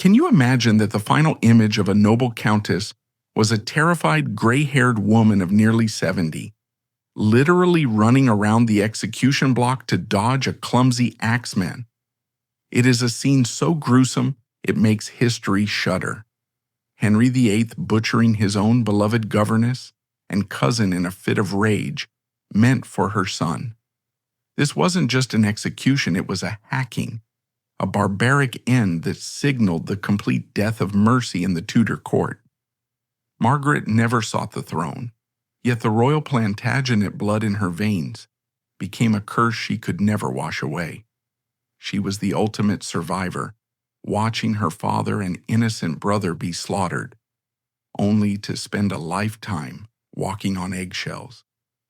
Can you imagine that the final image of a noble countess was a terrified, gray-haired woman of nearly 70, literally running around the execution block to dodge a clumsy axeman? It is a scene so gruesome it makes history shudder. Henry VIII butchering his own beloved governess and cousin in a fit of rage, meant for her son. This wasn't just an execution, it was a hacking, a barbaric end that signaled the complete death of mercy in the Tudor court. Margaret never sought the throne, yet the royal Plantagenet blood in her veins became a curse she could never wash away. She was the ultimate survivor, watching her father and innocent brother be slaughtered, only to spend a lifetime walking on eggshells,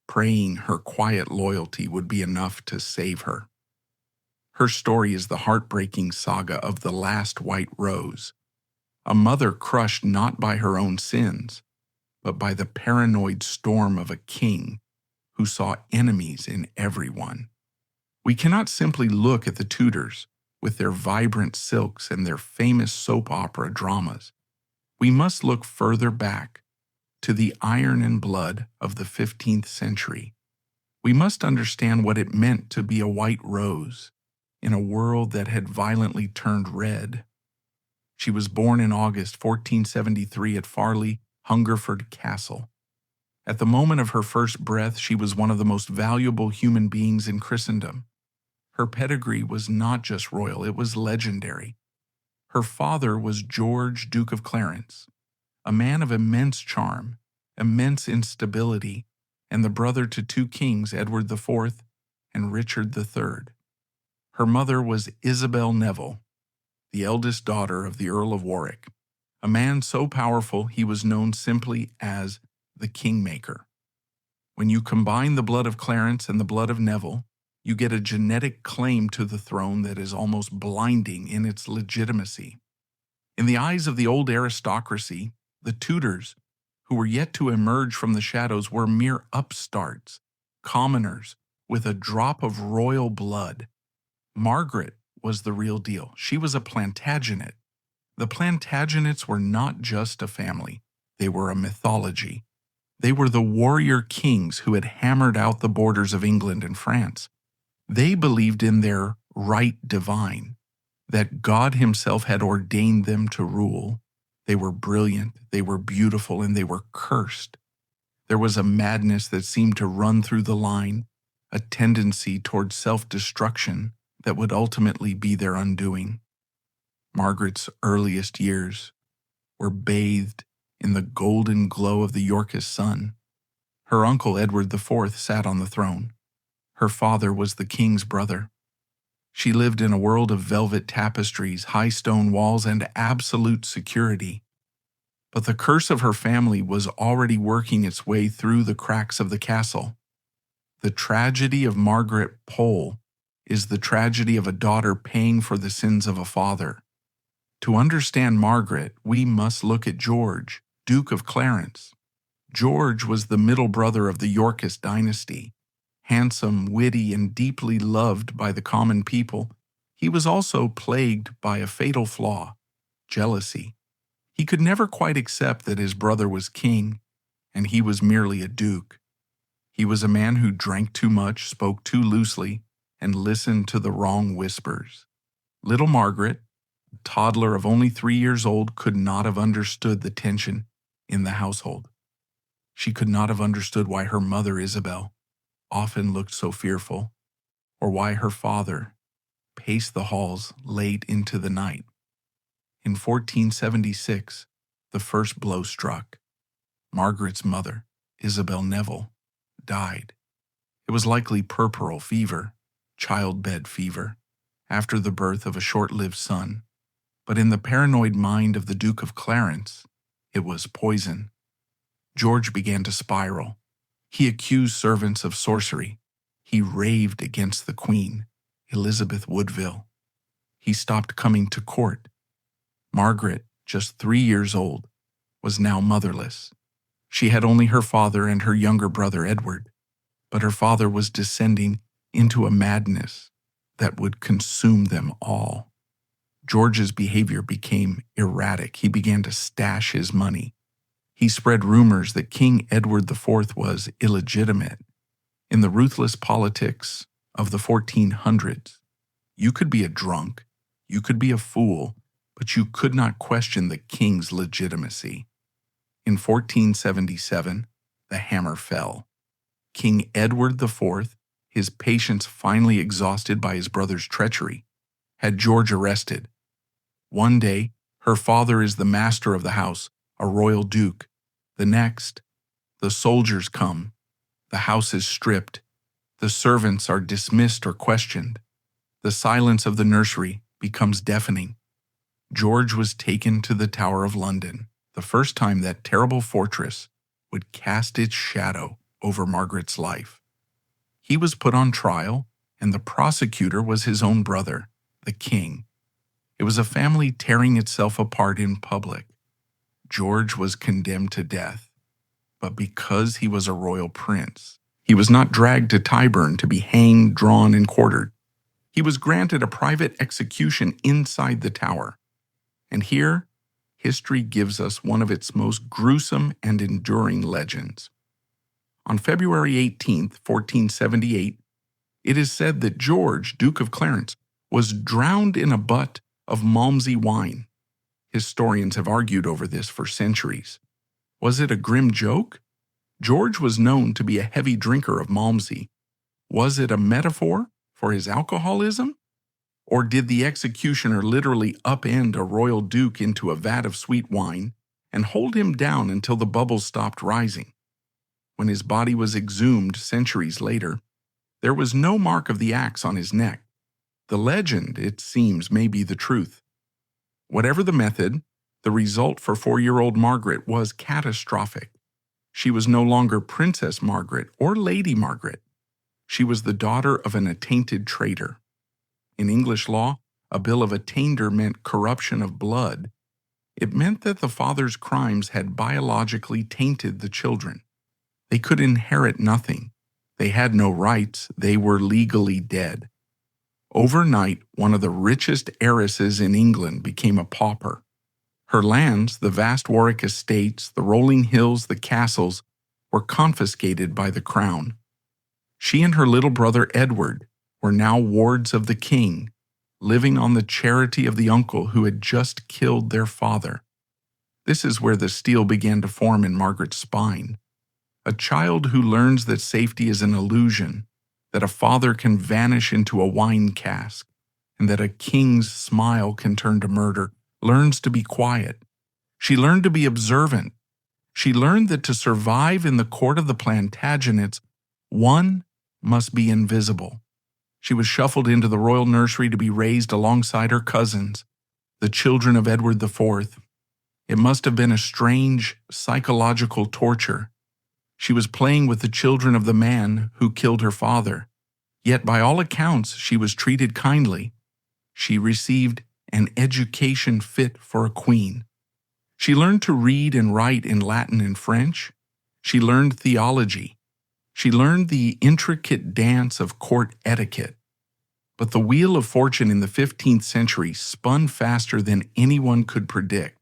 praying her quiet loyalty would be enough to save her. Her story is the heartbreaking saga of the last white rose, a mother crushed not by her own sins, but by the paranoid storm of a king who saw enemies in everyone. We cannot simply look at the Tudors with their vibrant silks and their famous soap opera dramas. We must look further back to the iron and blood of the 15th century. We must understand what it meant to be a white rose in a world that had violently turned red. She was born in August 1473 at Farley, Hungerford Castle. At the moment of her first breath, she was one of the most valuable human beings in Christendom. Her pedigree was not just royal, it was legendary. Her father was George, Duke of Clarence, a man of immense charm, immense instability, and the brother to two kings, Edward IV and Richard III. Her mother was Isabel Neville, the eldest daughter of the Earl of Warwick, a man so powerful he was known simply as the Kingmaker. When you combine the blood of Clarence and the blood of Neville, you get a genetic claim to the throne that is almost blinding in its legitimacy. In the eyes of the old aristocracy, the Tudors, who were yet to emerge from the shadows, were mere upstarts, commoners with a drop of royal blood. Margaret was the real deal. She was a Plantagenet. The Plantagenets were not just a family, they were a mythology. They were the warrior kings who had hammered out the borders of England and France. They believed in their right divine, that God himself had ordained them to rule. They were brilliant, they were beautiful, and they were cursed. There was a madness that seemed to run through the line, a tendency toward self-destruction that would ultimately be their undoing. Margaret's earliest years were bathed in the golden glow of the Yorkist sun. Her uncle Edward IV sat on the throne. Her father was the king's brother. She lived in a world of velvet tapestries, high stone walls, and absolute security. But the curse of her family was already working its way through the cracks of the castle. The tragedy of Margaret Pole is the tragedy of a daughter paying for the sins of a father. To understand Margaret, we must look at George, Duke of Clarence. George was the middle brother of the Yorkist dynasty. Handsome, witty, and deeply loved by the common people, he was also plagued by a fatal flaw: jealousy. He could never quite accept that his brother was king, and he was merely a duke. He was a man who drank too much, spoke too loosely, and listened to the wrong whispers. Little Margaret, a toddler of only 3 years old, could not have understood the tension in the household. She could not have understood why her mother, Isabel, often looked so fearful, or why her father paced the halls late into the night. In 1476, the first blow struck. Margaret's mother, Isabel Neville, died. It was likely puerperal fever, childbed fever, after the birth of a short-lived son. But in the paranoid mind of the Duke of Clarence, it was poison. George began to spiral. He accused servants of sorcery. He raved against the Queen, Elizabeth Woodville. He stopped coming to court. Margaret, just 3 years old, was now motherless. She had only her father and her younger brother Edward, but her father was descending into a madness that would consume them all. George's behavior became erratic. He began to stash his money. He spread rumors that King Edward IV was illegitimate. In the ruthless politics of the 1400s, you could be a drunk, you could be a fool, but you could not question the king's legitimacy. In 1477, the hammer fell. King Edward IV, his patience finally exhausted by his brother's treachery, had George arrested. One day, her father is the master of the house, a royal duke. The next, the soldiers come. The house is stripped. The servants are dismissed or questioned. The silence of the nursery becomes deafening. George was taken to the Tower of London, the first time that terrible fortress would cast its shadow over Margaret's life. He was put on trial, and the prosecutor was his own brother, the king. It was a family tearing itself apart in public. George was condemned to death, but because he was a royal prince, he was not dragged to Tyburn to be hanged, drawn, and quartered. He was granted a private execution inside the tower. And here, history gives us one of its most gruesome and enduring legends. On February 18, 1478, it is said that George, Duke of Clarence, was drowned in a butt of Malmsey wine. Historians have argued over this for centuries. Was it a grim joke? George was known to be a heavy drinker of Malmsey. Was it a metaphor for his alcoholism? Or did the executioner literally upend a royal duke into a vat of sweet wine and hold him down until the bubbles stopped rising? When his body was exhumed centuries later, there was no mark of the axe on his neck. The legend, it seems, may be the truth. Whatever the method, the result for 4-year-old Margaret was catastrophic. She was no longer Princess Margaret or Lady Margaret. She was the daughter of an attainted traitor. In English law, a bill of attainder meant corruption of blood. It meant that the father's crimes had biologically tainted the children. They could inherit nothing. They had no rights. They were legally dead. Overnight, one of the richest heiresses in England became a pauper. Her lands, the vast Warwick estates, the rolling hills, the castles, were confiscated by the crown. She and her little brother Edward were now wards of the king, living on the charity of the uncle who had just killed their father. This is where the steel began to form in Margaret's spine. A child who learns that safety is an illusion, that a father can vanish into a wine cask, and that a king's smile can turn to murder, learns to be quiet. She learned to be observant. She learned that to survive in the court of the Plantagenets, one must be invisible. She was shuffled into the royal nursery to be raised alongside her cousins, the children of Edward IV. It must have been a strange psychological torture. She was playing with the children of the man who killed her father. Yet by all accounts, she was treated kindly. She received an education fit for a queen. She learned to read and write in Latin and French. She learned theology. She learned the intricate dance of court etiquette. But the wheel of fortune in the 15th century spun faster than anyone could predict.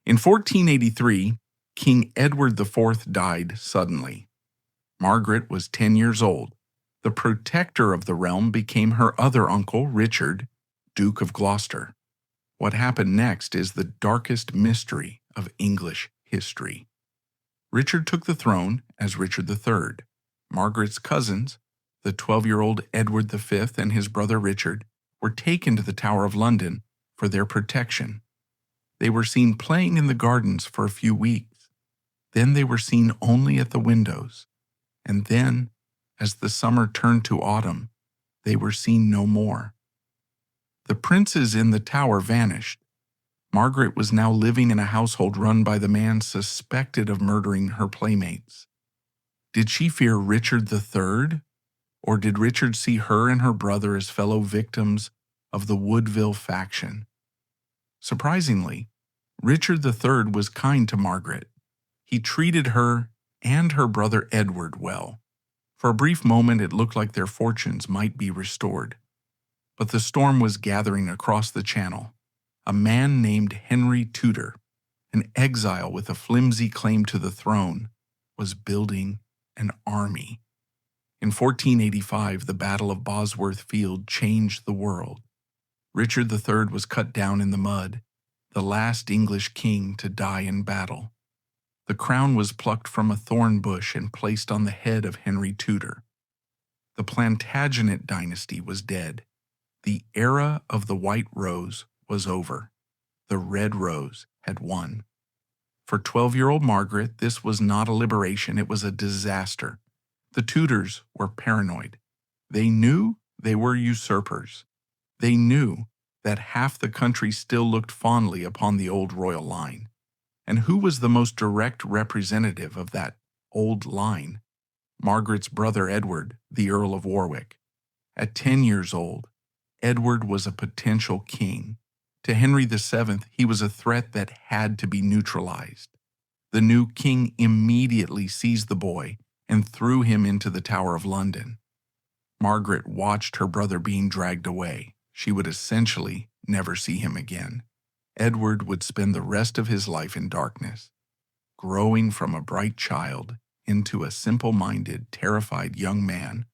In 1483, King Edward IV died suddenly. Margaret was 10 years old. The protector of the realm became her other uncle, Richard, Duke of Gloucester. What happened next is the darkest mystery of English history. Richard took the throne as Richard III. Margaret's cousins, the 12-year-old Edward V and his brother Richard, were taken to the Tower of London for their protection. They were seen playing in the gardens for a few weeks. Then they were seen only at the windows. And then, as the summer turned to autumn, they were seen no more. The princes in the tower vanished. Margaret was now living in a household run by the man suspected of murdering her playmates. Did she fear Richard III? Or did Richard see her and her brother as fellow victims of the Woodville faction? Surprisingly, Richard III was kind to Margaret. He treated her and her brother Edward well. For a brief moment, it looked like their fortunes might be restored. But the storm was gathering across the channel. A man named Henry Tudor, an exile with a flimsy claim to the throne, was building an army. In 1485, the Battle of Bosworth Field changed the world. Richard III was cut down in the mud, the last English king to die in battle. The crown was plucked from a thorn bush and placed on the head of Henry Tudor. The Plantagenet dynasty was dead. The era of the White Rose was over. The Red Rose had won. For 12-year-old Margaret, this was not a liberation, it was a disaster. The Tudors were paranoid. They knew they were usurpers. They knew that half the country still looked fondly upon the old royal line. And who was the most direct representative of that old line? Margaret's brother Edward, the Earl of Warwick. At 10 years old, Edward was a potential king. To Henry VII, he was a threat that had to be neutralized. The new king immediately seized the boy and threw him into the Tower of London. Margaret watched her brother being dragged away. She would essentially never see him again. Edward would spend the rest of his life in darkness, growing from a bright child into a simple-minded, terrified young man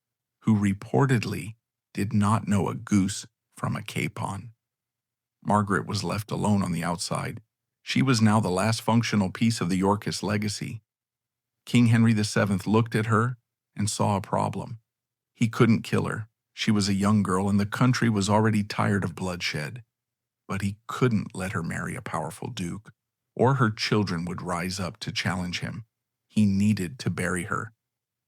who reportedly did not know a goose from a capon. Margaret was left alone on the outside. She was now the last functional piece of the Yorkist legacy. King Henry VII looked at her and saw a problem. He couldn't kill her. She was a young girl and the country was already tired of bloodshed. But he couldn't let her marry a powerful duke, or her children would rise up to challenge him. He needed to bury her,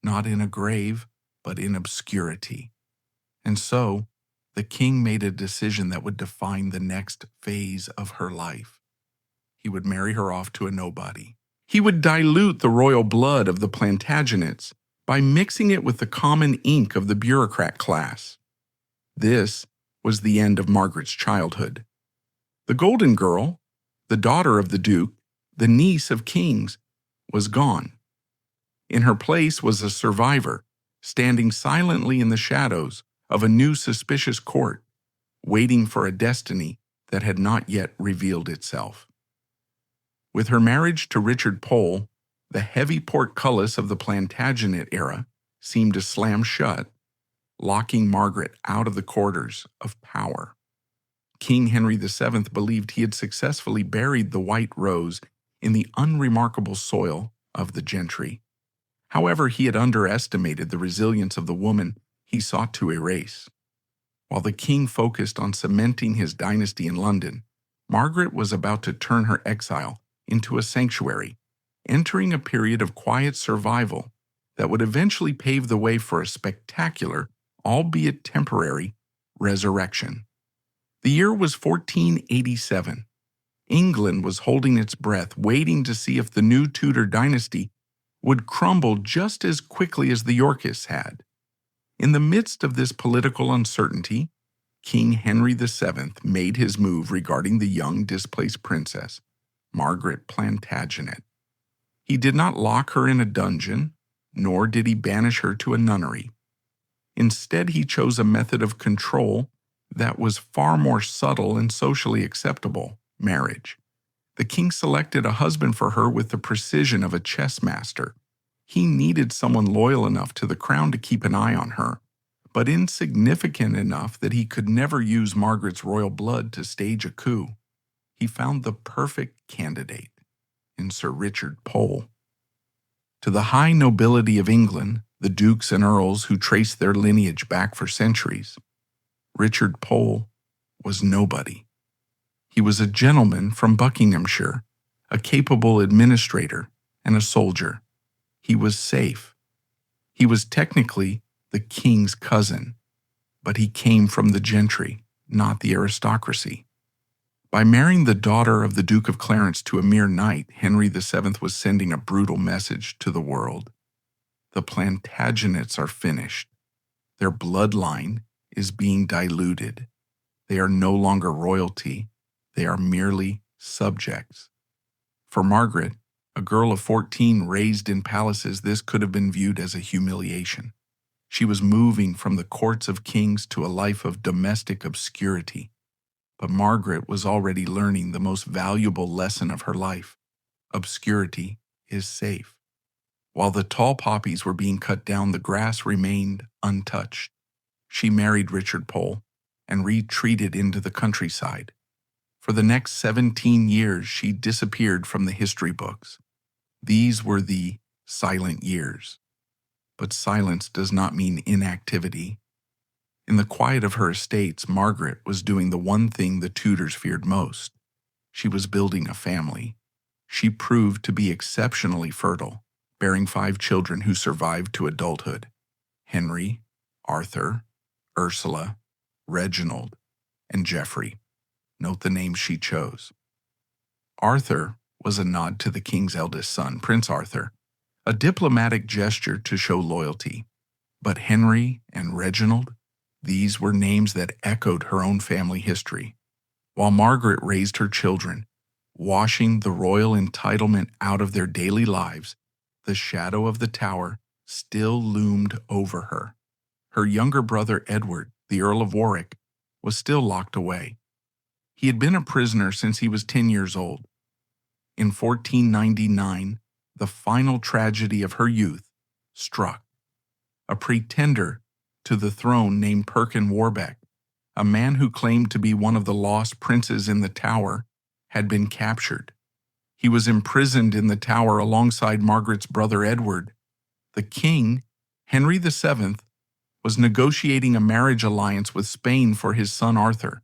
not in a grave, but in obscurity. And so, the king made a decision that would define the next phase of her life. He would marry her off to a nobody. He would dilute the royal blood of the Plantagenets by mixing it with the common ink of the bureaucrat class. This was the end of Margaret's childhood. The Golden Girl, the daughter of the Duke, the niece of kings, was gone. In her place was a survivor, standing silently in the shadows of a new suspicious court, waiting for a destiny that had not yet revealed itself. With her marriage to Richard Pole, the heavy portcullis of the Plantagenet era seemed to slam shut, locking Margaret out of the quarters of power. King Henry VII believed he had successfully buried the White Rose in the unremarkable soil of the gentry. However, he had underestimated the resilience of the woman he sought to erase. While the king focused on cementing his dynasty in London, Margaret was about to turn her exile into a sanctuary, entering a period of quiet survival that would eventually pave the way for a spectacular, albeit temporary, resurrection. The year was 1487. England was holding its breath, waiting to see if the new Tudor dynasty would crumble just as quickly as the Yorkists had. In the midst of this political uncertainty, King Henry VII made his move regarding the young displaced princess, Margaret Plantagenet. He did not lock her in a dungeon, nor did he banish her to a nunnery. Instead, he chose a method of control that was far more subtle and socially acceptable: marriage. The king selected a husband for her with the precision of a chess master. He needed someone loyal enough to the crown to keep an eye on her, but insignificant enough that he could never use Margaret's royal blood to stage a coup. He found the perfect candidate in Sir Richard Pole. To the high nobility of England, the dukes and earls who traced their lineage back for centuries, Richard Pole was nobody. He was a gentleman from Buckinghamshire, a capable administrator, and a soldier. He was safe. He was technically the king's cousin, but he came from the gentry, not the aristocracy. By marrying the daughter of the Duke of Clarence to a mere knight, Henry VII was sending a brutal message to the world. The Plantagenets are finished. Their bloodline is being diluted. They are no longer royalty. They are merely subjects. For Margaret, a girl of 14 raised in palaces, this could have been viewed as a humiliation. She was moving from the courts of kings to a life of domestic obscurity. But Margaret was already learning the most valuable lesson of her life. Obscurity is safe. While the tall poppies were being cut down, the grass remained untouched. She married Richard Pole and retreated into the countryside. For the next 17 years, she disappeared from the history books. These were the silent years. But silence does not mean inactivity. In the quiet of her estates, Margaret was doing the one thing the Tudors feared most. She was building a family. She proved to be exceptionally fertile, bearing 5 children who survived to adulthood: Henry, Arthur, Ursula, Reginald, and Geoffrey. Note the names she chose. Arthur was a nod to the king's eldest son, Prince Arthur, a diplomatic gesture to show loyalty. But Henry and Reginald, these were names that echoed her own family history. While Margaret raised her children, washing the royal entitlement out of their daily lives, the shadow of the tower still loomed over her. Her younger brother Edward, the Earl of Warwick, was still locked away. He had been a prisoner since he was 10 years old. In 1499, the final tragedy of her youth struck. A pretender to the throne named Perkin Warbeck, a man who claimed to be one of the lost princes in the tower, had been captured. He was imprisoned in the tower alongside Margaret's brother Edward. The king, Henry VII, was negotiating a marriage alliance with Spain for his son Arthur.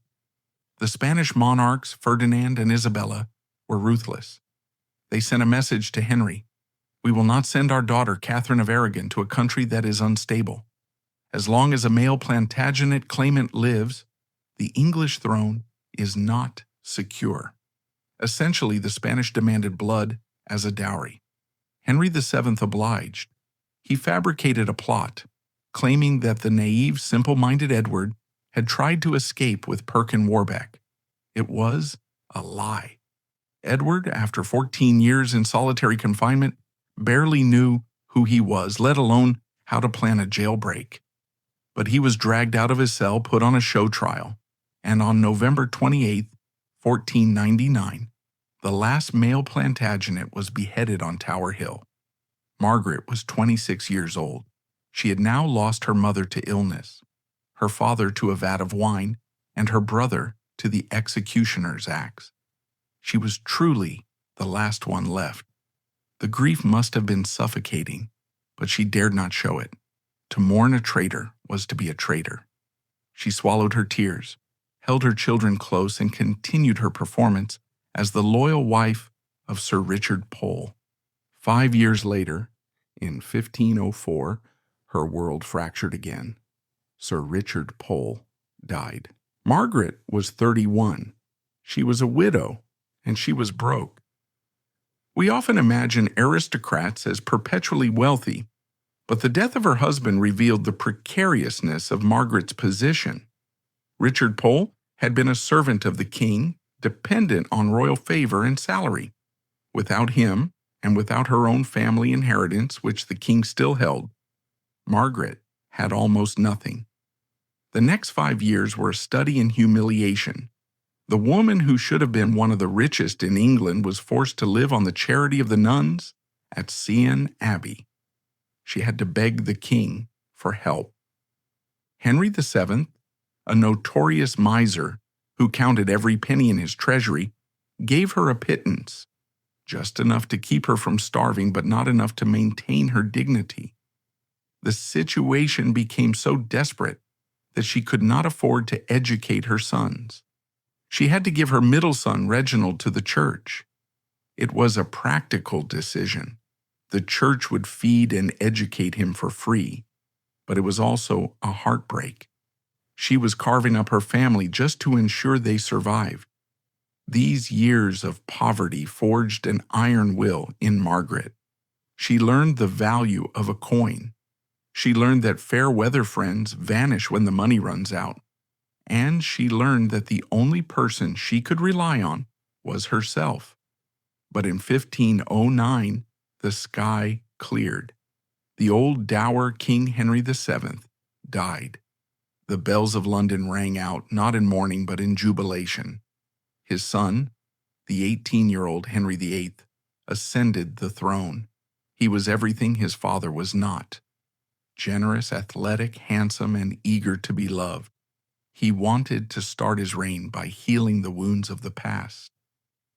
The Spanish monarchs, Ferdinand and Isabella, were ruthless. They sent a message to Henry: "We will not send our daughter, Catherine of Aragon, to a country that is unstable. As long as a male Plantagenet claimant lives, the English throne is not secure." Essentially, the Spanish demanded blood as a dowry. Henry VII obliged. He fabricated a plot, claiming that the naive, simple-minded Edward had tried to escape with Perkin Warbeck. It was a lie. Edward, after 14 years in solitary confinement, barely knew who he was, let alone how to plan a jailbreak. But he was dragged out of his cell, put on a show trial, and on November 28, 1499, the last male Plantagenet was beheaded on Tower Hill. Margaret was 26 years old. She had now lost her mother to illness, her father to a vat of wine, and her brother to the executioner's axe. She was truly the last one left. The grief must have been suffocating, but she dared not show it. To mourn a traitor was to be a traitor. She swallowed her tears, held her children close, and continued her performance as the loyal wife of Sir Richard Pole. 5 years later, in 1504, her world fractured again. Sir Richard Pole died. Margaret was 31. She was a widow, and she was broke. We often imagine aristocrats as perpetually wealthy, but the death of her husband revealed the precariousness of Margaret's position. Richard Pole had been a servant of the king, dependent on royal favor and salary. Without him, and without her own family inheritance, which the king still held, Margaret had almost nothing. The next 5 years were a study in humiliation. The woman who should have been one of the richest in England was forced to live on the charity of the nuns at Sean Abbey. She had to beg the king for help. Henry VII, a notorious miser who counted every penny in his treasury, gave her a pittance, just enough to keep her from starving, but not enough to maintain her dignity. The situation became so desperate that she could not afford to educate her sons. She had to give her middle son, Reginald, to the church. It was a practical decision. The church would feed and educate him for free, but it was also a heartbreak. She was carving up her family just to ensure they survived. These years of poverty forged an iron will in Margaret. She learned the value of a coin. She learned that fair weather friends vanish when the money runs out. And she learned that the only person she could rely on was herself. But in 1509, the sky cleared. The old dour King Henry VII died. The bells of London rang out, not in mourning but in jubilation. His son, the 18-year-old Henry VIII, ascended the throne. He was everything his father was not. Generous, athletic, handsome, and eager to be loved. He wanted to start his reign by healing the wounds of the past.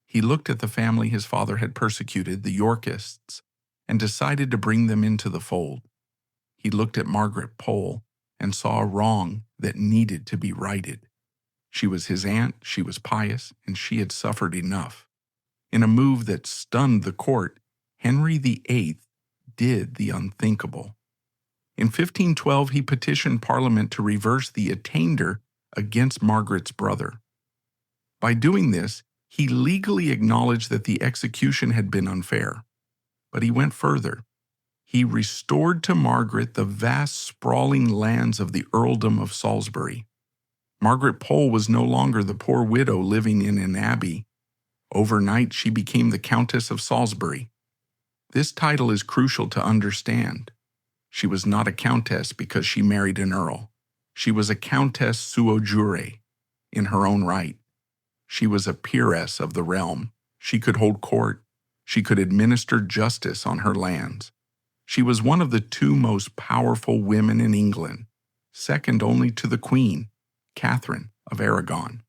He looked at the family his father had persecuted, the Yorkists, and decided to bring them into the fold. He looked at Margaret Pole and saw a wrong that needed to be righted. She was his aunt, she was pious, and she had suffered enough. In a move that stunned the court, Henry VIII did the unthinkable. In 1512, he petitioned Parliament to reverse the attainder against Margaret's brother. By doing this, he legally acknowledged that the execution had been unfair. But he went further. He restored to Margaret the vast sprawling lands of the earldom of Salisbury. Margaret Pole was no longer the poor widow living in an abbey. Overnight, she became the Countess of Salisbury. This title is crucial to understand. She was not a countess because she married an earl. She was a countess suo jure, in her own right. She was a peeress of the realm. She could hold court. She could administer justice on her lands. She was one of the two most powerful women in England, second only to the Queen, Catherine of Aragon.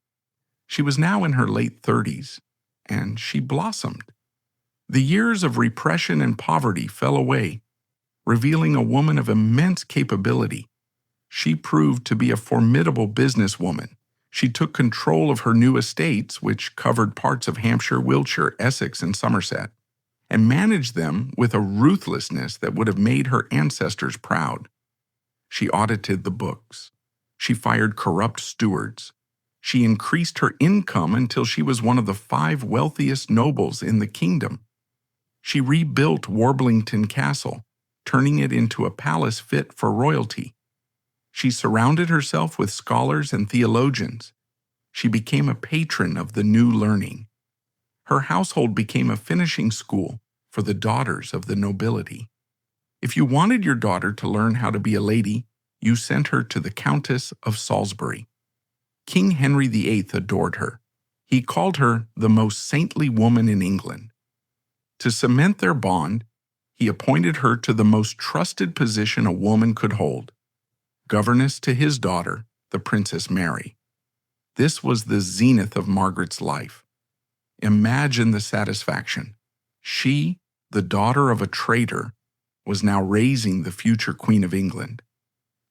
She was now in her late 30s, and she blossomed. The years of repression and poverty fell away, revealing a woman of immense capability. She proved to be a formidable businesswoman. She took control of her new estates, which covered parts of Hampshire, Wiltshire, Essex, and Somerset, and managed them with a ruthlessness that would have made her ancestors proud. She audited the books. She fired corrupt stewards. She increased her income until she was one of the 5 wealthiest nobles in the kingdom. She rebuilt Warblington Castle, turning it into a palace fit for royalty. She surrounded herself with scholars and theologians. She became a patron of the new learning. Her household became a finishing school for the daughters of the nobility. If you wanted your daughter to learn how to be a lady, you sent her to the Countess of Salisbury. King Henry VIII adored her. He called her the most saintly woman in England. To cement their bond, he appointed her to the most trusted position a woman could hold, governess to his daughter, the Princess Mary. This was the zenith of Margaret's life. Imagine the satisfaction. She, the daughter of a traitor, was now raising the future Queen of England.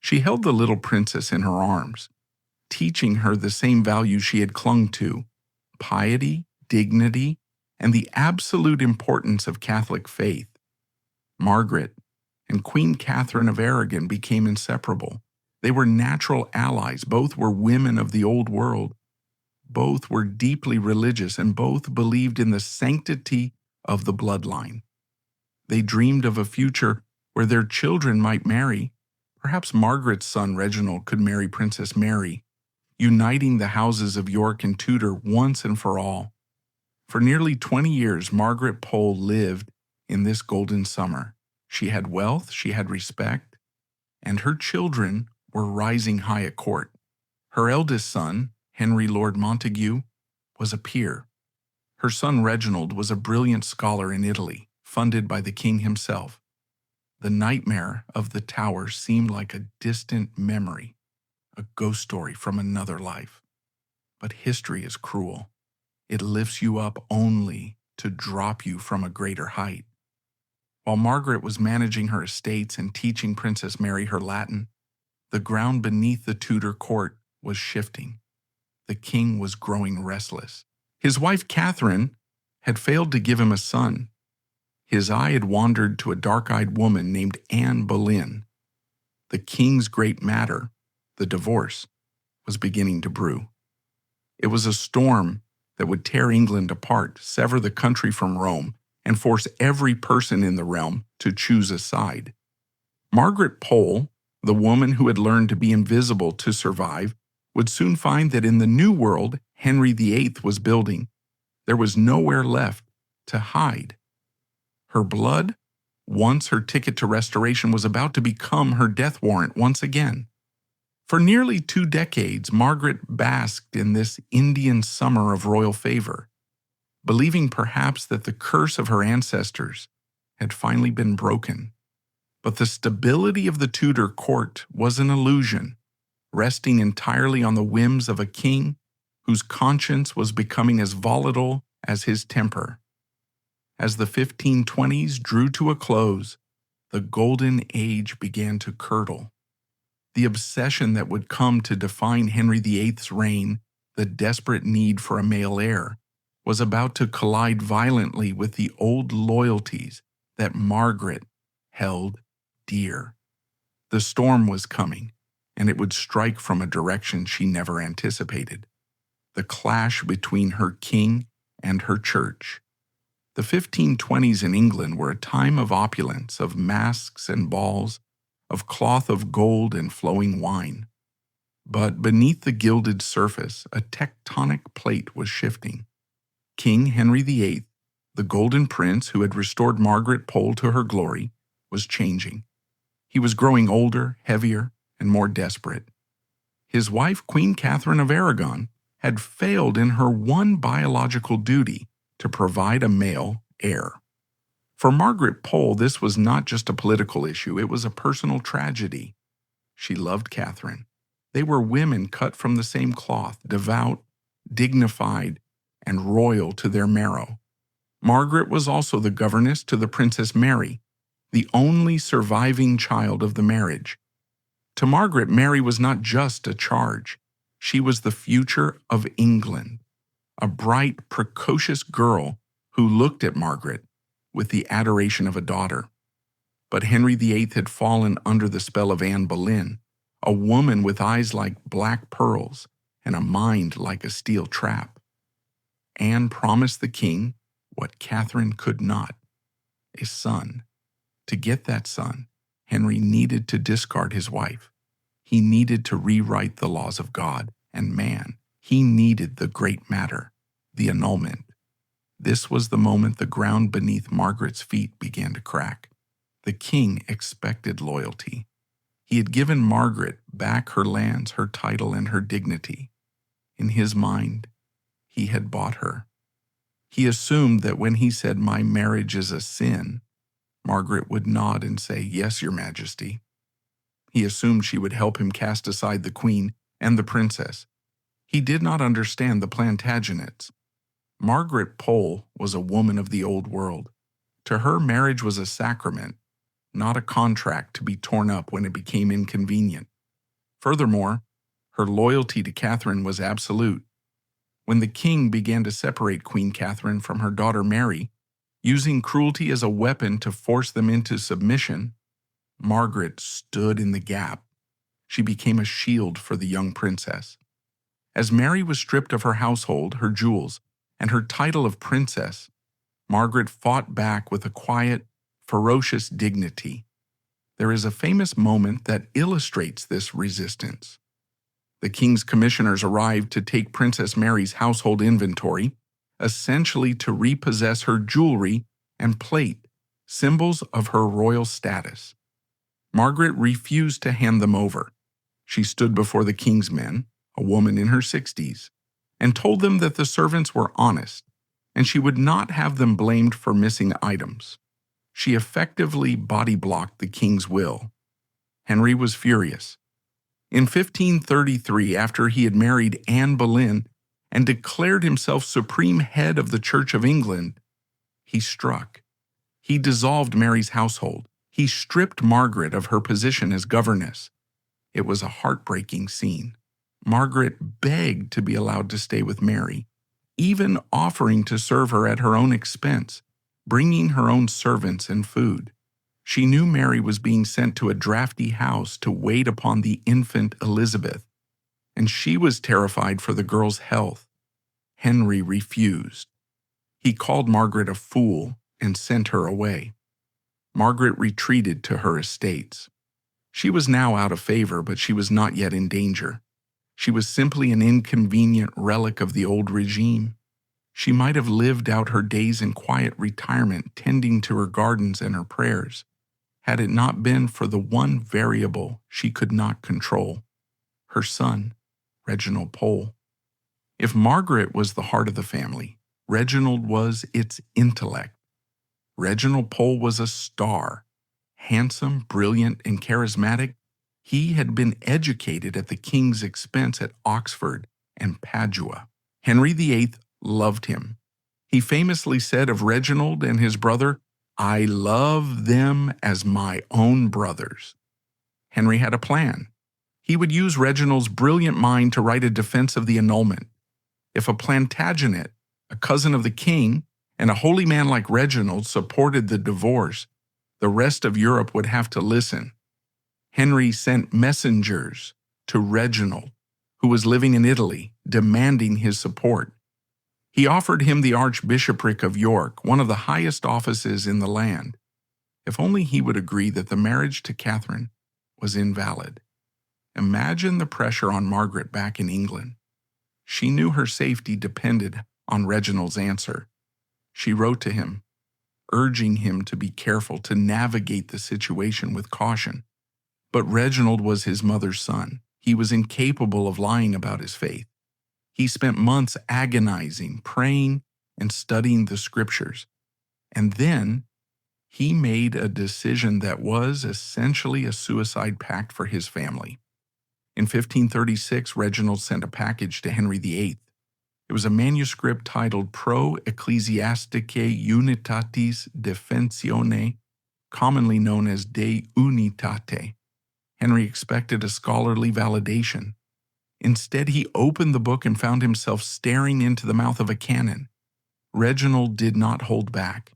She held the little princess in her arms, teaching her the same values she had clung to: piety, dignity, and the absolute importance of Catholic faith. Margaret and Queen Catherine of Aragon became inseparable. They were natural allies. Both were women of the old world. Both were deeply religious, and both believed in the sanctity of the bloodline. They dreamed of a future where their children might marry. Perhaps Margaret's son Reginald could marry Princess Mary, uniting the houses of York and Tudor once and for all. For nearly 20 years, Margaret Pole lived in this golden summer. She had wealth, she had respect, and her children were rising high at court. Her eldest son, Henry Lord Montague, was a peer. Her son Reginald was a brilliant scholar in Italy, funded by the king himself. The nightmare of the tower seemed like a distant memory, a ghost story from another life. But history is cruel. It lifts you up only to drop you from a greater height. While Margaret was managing her estates and teaching Princess Mary her Latin, the ground beneath the Tudor court was shifting. The king was growing restless. His wife Catherine had failed to give him a son. His eye had wandered to a dark-eyed woman named Anne Boleyn. The king's great matter, the divorce, was beginning to brew. It was a storm that would tear England apart, sever the country from Rome, and force every person in the realm to choose a side. Margaret Pole, the woman who had learned to be invisible to survive, would soon find that in the new world Henry VIII was building, there was nowhere left to hide. Her blood Once her ticket to restoration was about to become her death warrant once again. For nearly 2 decades, Margaret basked in this Indian summer of royal favor, believing perhaps that the curse of her ancestors had finally been broken. But the stability of the Tudor court was an illusion, resting entirely on the whims of a king whose conscience was becoming as volatile as his temper. As the 1520s drew to a close, the golden age began to curdle. The obsession that would come to define Henry VIII's reign, the desperate need for a male heir, was about to collide violently with the old loyalties that Margaret held dear. The storm was coming, and it would strike from a direction she never anticipated: the clash between her king and her church. The 1520s in England were a time of opulence, of masks and balls, of cloth of gold and flowing wine. But beneath the gilded surface, a tectonic plate was shifting. King Henry VIII, the Golden Prince who had restored Margaret Pole to her glory, was changing. He was growing older, heavier, and more desperate. His wife, Queen Catherine of Aragon, had failed in her one biological duty to provide a male heir. For Margaret Pole, this was not just a political issue, it was a personal tragedy. She loved Catherine. They were women cut from the same cloth, devout, dignified, and royal to their marrow. Margaret was also the governess to the Princess Mary, the only surviving child of the marriage. To Margaret, Mary was not just a charge. She was the future of England, a bright, precocious girl who looked at Margaret with the adoration of a daughter. But Henry VIII had fallen under the spell of Anne Boleyn, a woman with eyes like black pearls and a mind like a steel trap. Anne promised the king what Catherine could not: a son. To get that son, Henry needed to discard his wife. He needed to rewrite the laws of God and man. He needed the great matter, the annulment. This was the moment the ground beneath Margaret's feet began to crack. The king expected loyalty. He had given Margaret back her lands, her title, and her dignity. In his mind, he had bought her. He assumed that when he said, "My marriage is a sin," Margaret would nod and say, "Yes, Your Majesty." He assumed she would help him cast aside the queen and the princess. He did not understand the Plantagenets. Margaret Pole was a woman of the old world. To her, marriage was a sacrament, not a contract to be torn up when it became inconvenient. Furthermore, her loyalty to Catherine was absolute. When the king began to separate Queen Catherine from her daughter Mary, using cruelty as a weapon to force them into submission, Margaret stood in the gap. She became a shield for the young princess. As Mary was stripped of her household, her jewels, and her title of princess, Margaret fought back with a quiet, ferocious dignity. There is a famous moment that illustrates this resistance. The king's commissioners arrived to take Princess Mary's household inventory, essentially to repossess her jewelry and plate, symbols of her royal status. Margaret refused to hand them over. She stood before the king's men, a woman in her 60s, and told them that the servants were honest, and she would not have them blamed for missing items. She effectively body-blocked the king's will. Henry was furious. In 1533, after he had married Anne Boleyn and declared himself supreme head of the Church of England, he struck. He dissolved Mary's household. He stripped Margaret of her position as governess. It was a heartbreaking scene. Margaret begged to be allowed to stay with Mary, even offering to serve her at her own expense, bringing her own servants and food. She knew Mary was being sent to a drafty house to wait upon the infant Elizabeth, and she was terrified for the girl's health. Henry refused. He called Margaret a fool and sent her away. Margaret retreated to her estates. She was now out of favor, but she was not yet in danger. She was simply an inconvenient relic of the old regime. She might have lived out her days in quiet retirement, tending to her gardens and her prayers, had it not been for the one variable she could not control: her son, Reginald Pole. If Margaret was the heart of the family, Reginald was its intellect. Reginald Pole was a star. Handsome, brilliant, and charismatic, he had been educated at the king's expense at Oxford and Padua. Henry VIII loved him. He famously said of Reginald and his brother, "I love them as my own brothers." Henry had a plan. He would use Reginald's brilliant mind to write a defense of the annulment. If a Plantagenet, a cousin of the king, and a holy man like Reginald supported the divorce, the rest of Europe would have to listen. Henry sent messengers to Reginald, who was living in Italy, demanding his support. He offered him the Archbishopric of York, one of the highest offices in the land, if only he would agree that the marriage to Catherine was invalid. Imagine the pressure on Margaret back in England. She knew her safety depended on Reginald's answer. She wrote to him, urging him to be careful, to navigate the situation with caution. But Reginald was his mother's son. He was incapable of lying about his faith. He spent months agonizing, praying, and studying the scriptures. And then he made a decision that was essentially a suicide pact for his family. In 1536, Reginald sent a package to Henry VIII. It was a manuscript titled Pro Ecclesiasticae Unitatis Defensione, commonly known as De Unitate. Henry expected a scholarly validation. Instead, he opened the book and found himself staring into the mouth of a cannon. Reginald did not hold back.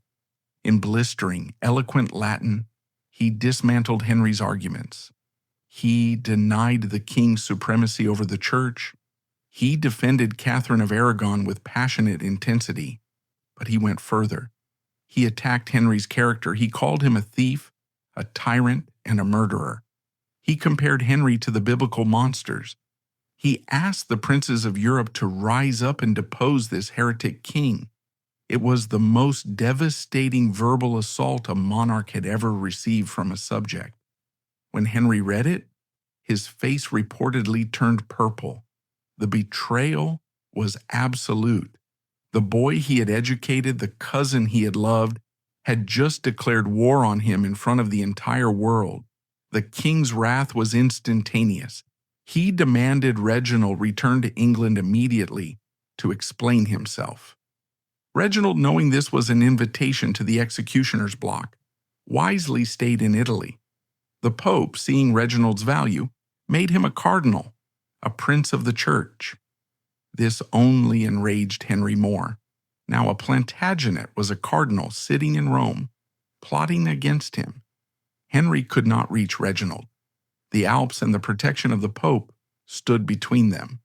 In blistering, eloquent Latin, he dismantled Henry's arguments. He denied the king's supremacy over the church. He defended Catherine of Aragon with passionate intensity. But he went further. He attacked Henry's character. He called him a thief, a tyrant, and a murderer. He compared Henry to the biblical monsters. He asked the princes of Europe to rise up and depose this heretic king. It was the most devastating verbal assault a monarch had ever received from a subject. When Henry read it, his face reportedly turned purple. The betrayal was absolute. The boy he had educated, the cousin he had loved, had just declared war on him in front of the entire world. The king's wrath was instantaneous. He demanded Reginald return to England immediately to explain himself. Reginald, knowing this was an invitation to the executioner's block, wisely stayed in Italy. The Pope, seeing Reginald's value, made him a cardinal, a prince of the church. This only enraged Henry more. Now a Plantagenet was a cardinal sitting in Rome, plotting against him. Henry could not reach Reginald. The Alps and the protection of the Pope stood between them.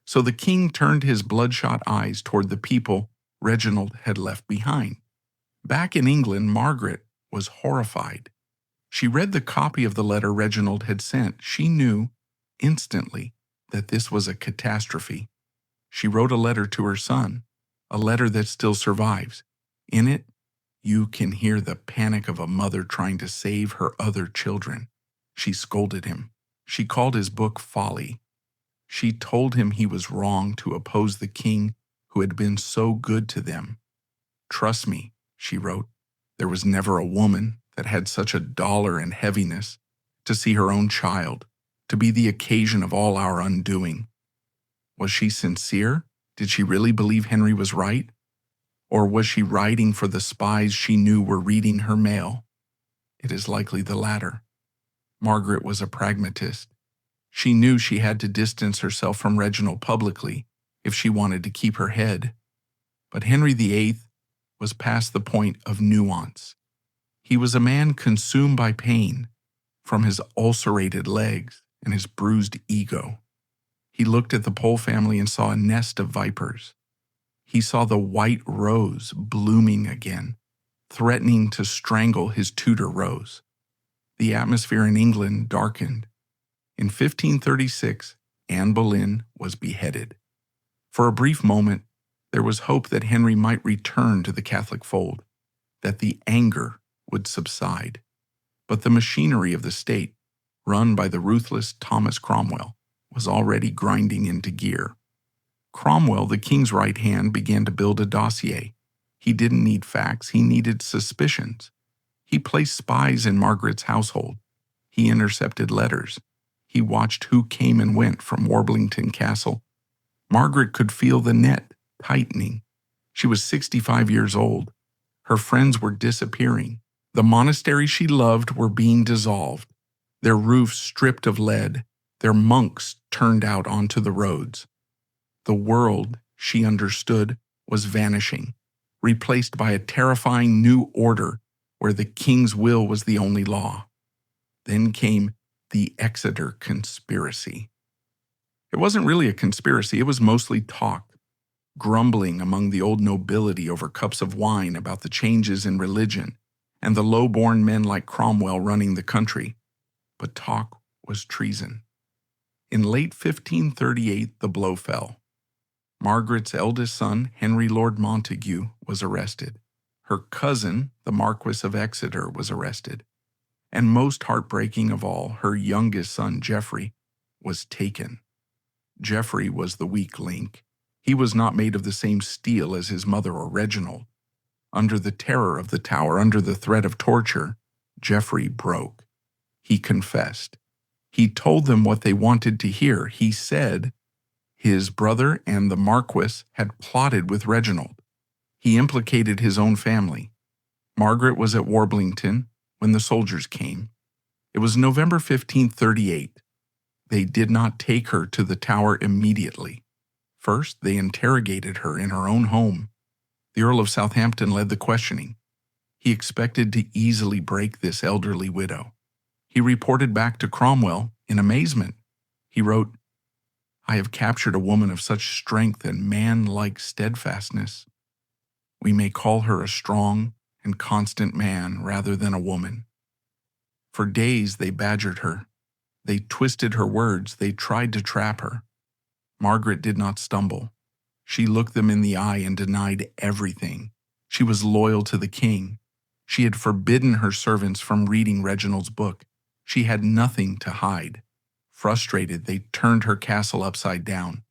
So the king turned his bloodshot eyes toward the people Reginald had left behind. Back in England, Margaret was horrified. She read the copy of the letter Reginald had sent. She knew instantly that this was a catastrophe. She wrote a letter to her son, a letter that still survives. In it, you can hear the panic of a mother trying to save her other children. She scolded him. She called his book folly. She told him he was wrong to oppose the king who had been so good to them. Trust me, she wrote, there was never a woman that had such a dolor and heaviness to see her own child, to be the occasion of all our undoing. Was she sincere? Did she really believe Henry was right? Or was she writing for the spies she knew were reading her mail? It is likely the latter. Margaret was a pragmatist. She knew she had to distance herself from Reginald publicly if she wanted to keep her head. But Henry VIII was past the point of nuance. He was a man consumed by pain from his ulcerated legs and his bruised ego. He looked at the Pole family and saw a nest of vipers. He saw the white rose blooming again, threatening to strangle his Tudor rose. The atmosphere in England darkened. In 1536, Anne Boleyn was beheaded. For a brief moment, There was hope that Henry might return to the Catholic fold, that the anger would subside. But the machinery of the state, run by the ruthless Thomas Cromwell, was already grinding into gear. Cromwell, the king's right hand, began to build a dossier. He didn't need facts, he needed suspicions. He placed spies in Margaret's household. He intercepted letters. He watched who came and went from Warblington Castle. Margaret could feel the net tightening. She was 65 years old. Her friends were disappearing. The monasteries she loved were being dissolved, their roofs stripped of lead, their monks turned out onto the roads. The world, she understood, was vanishing, replaced by a terrifying new order where the king's will was the only law. Then came the Exeter Conspiracy. It wasn't really a conspiracy, it was mostly talk, grumbling among the old nobility over cups of wine about the changes in religion and the low-born men like Cromwell running the country. But talk was treason. In late 1538, the blow fell. Margaret's eldest son, Henry Lord Montague, was arrested. Her cousin, the Marquis of Exeter, was arrested. And most heartbreaking of all, her youngest son, Geoffrey, was taken. Geoffrey was the weak link. He was not made of the same steel as his mother or Reginald. Under the terror of the Tower, under the threat of torture, Geoffrey broke. He confessed. He told them what they wanted to hear. He said his brother and the Marquis had plotted with Reginald. He implicated his own family. Margaret was at Warblington when the soldiers came. It was November 1538. They did not take her to the Tower immediately. First, they interrogated her in her own home. The Earl of Southampton led the questioning. He expected to easily break this elderly widow. He reported back to Cromwell in amazement. He wrote, "I have captured a woman of such strength and man-like steadfastness. We may call her a strong and constant man rather than a woman." For days they badgered her. They twisted her words. They tried to trap her. Margaret did not stumble. She looked them in the eye and denied everything. She was loyal to the king. She had forbidden her servants from reading Reginald's book. She had nothing to hide. Frustrated, they turned her castle upside down.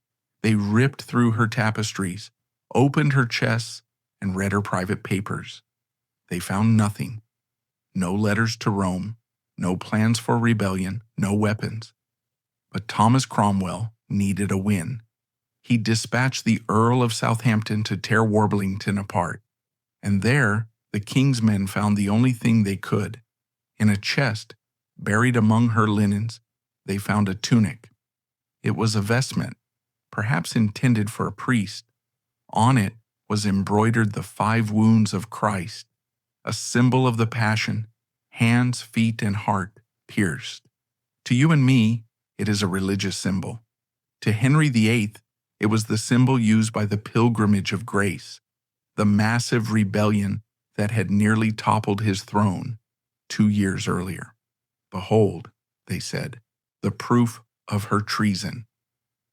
They ripped through her tapestries, opened her chests, and read her private papers. They found nothing. No letters to Rome, no plans for rebellion, no weapons. But Thomas Cromwell needed a win. He dispatched the Earl of Southampton to tear Warblington apart. And there, the king's men found the only thing they could. In a chest, buried among her linens, they found a tunic. It was a vestment, perhaps intended for a priest. On it was embroidered the 5 wounds of Christ, a symbol of the Passion, hands, feet, and heart pierced. To you and me, it is a religious symbol. To Henry VIII, it was the symbol used by the Pilgrimage of Grace, the massive rebellion that had nearly toppled his throne 2 years earlier. "Behold," they said, "the proof of her treason."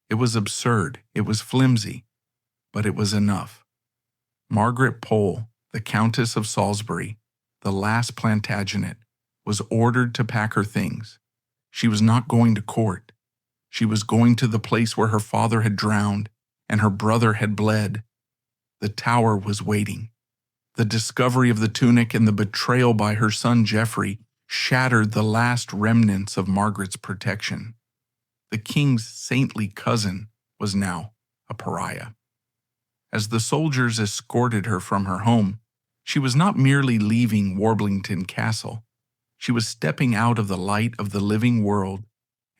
It was absurd, it was flimsy, but it was enough. Margaret Pole, the Countess of Salisbury, the last Plantagenet, was ordered to pack her things. She was not going to court. She was going to the place where her father had drowned and her brother had bled. The Tower was waiting. The discovery of the tunic and the betrayal by her son Geoffrey shattered the last remnants of Margaret's protection. The king's saintly cousin was now a pariah. As the soldiers escorted her from her home, she was not merely leaving Warblington Castle. She was stepping out of the light of the living world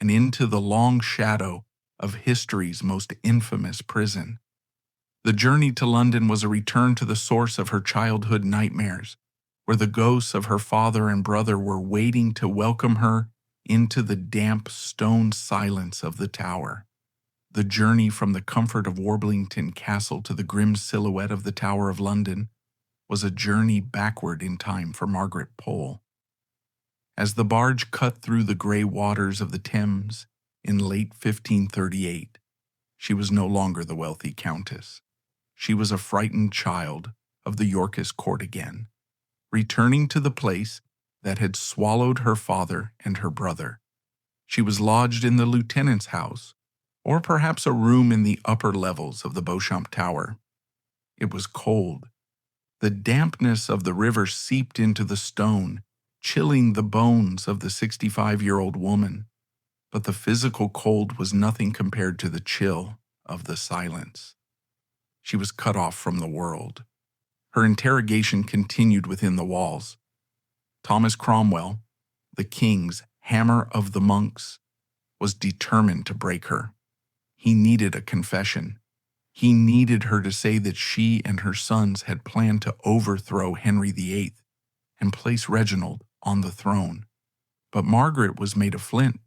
and into the long shadow of history's most infamous prison. The journey to London was a return to the source of her childhood nightmares, where the ghosts of her father and brother were waiting to welcome her into the damp stone silence of the Tower. The journey from the comfort of Warblington Castle to the grim silhouette of the Tower of London was a journey backward in time for Margaret Pole. As the barge cut through the gray waters of the Thames in late 1538, she was no longer the wealthy countess. she was a frightened child of the Yorkist court again, returning to the place that had swallowed her father and her brother. She was lodged in the lieutenant's house, or perhaps a room in the upper levels of the Beauchamp Tower. It was cold. The dampness of the river seeped into the stone, chilling the bones of the 65-year-old woman. But the physical cold was nothing compared to the chill of the silence. She was cut off from the world. Her interrogation continued within the walls. Thomas Cromwell, the king's hammer of the monks, was determined to break her. He needed a confession. He needed her to say that she and her sons had planned to overthrow Henry VIII and place Reginald on the throne. But Margaret was made of flint.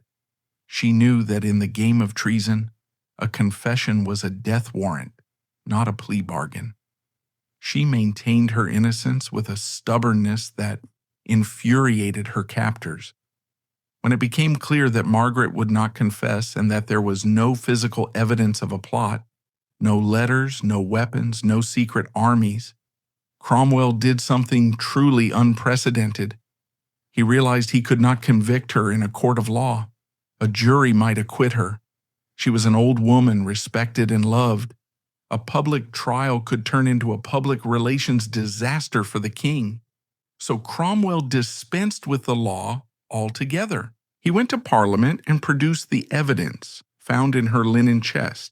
She knew that in the game of treason, a confession was a death warrant, not a plea bargain. She maintained her innocence with a stubbornness that infuriated her captors. When it became clear that Margaret would not confess and that there was no physical evidence of a plot, no letters, no weapons, no secret armies, Cromwell did something truly unprecedented. He realized he could not convict her in a court of law. A jury might acquit her. She was an old woman, respected and loved. A public trial could turn into a public relations disaster for the king. So Cromwell dispensed with the law altogether. He went to Parliament and produced the evidence found in her linen chest,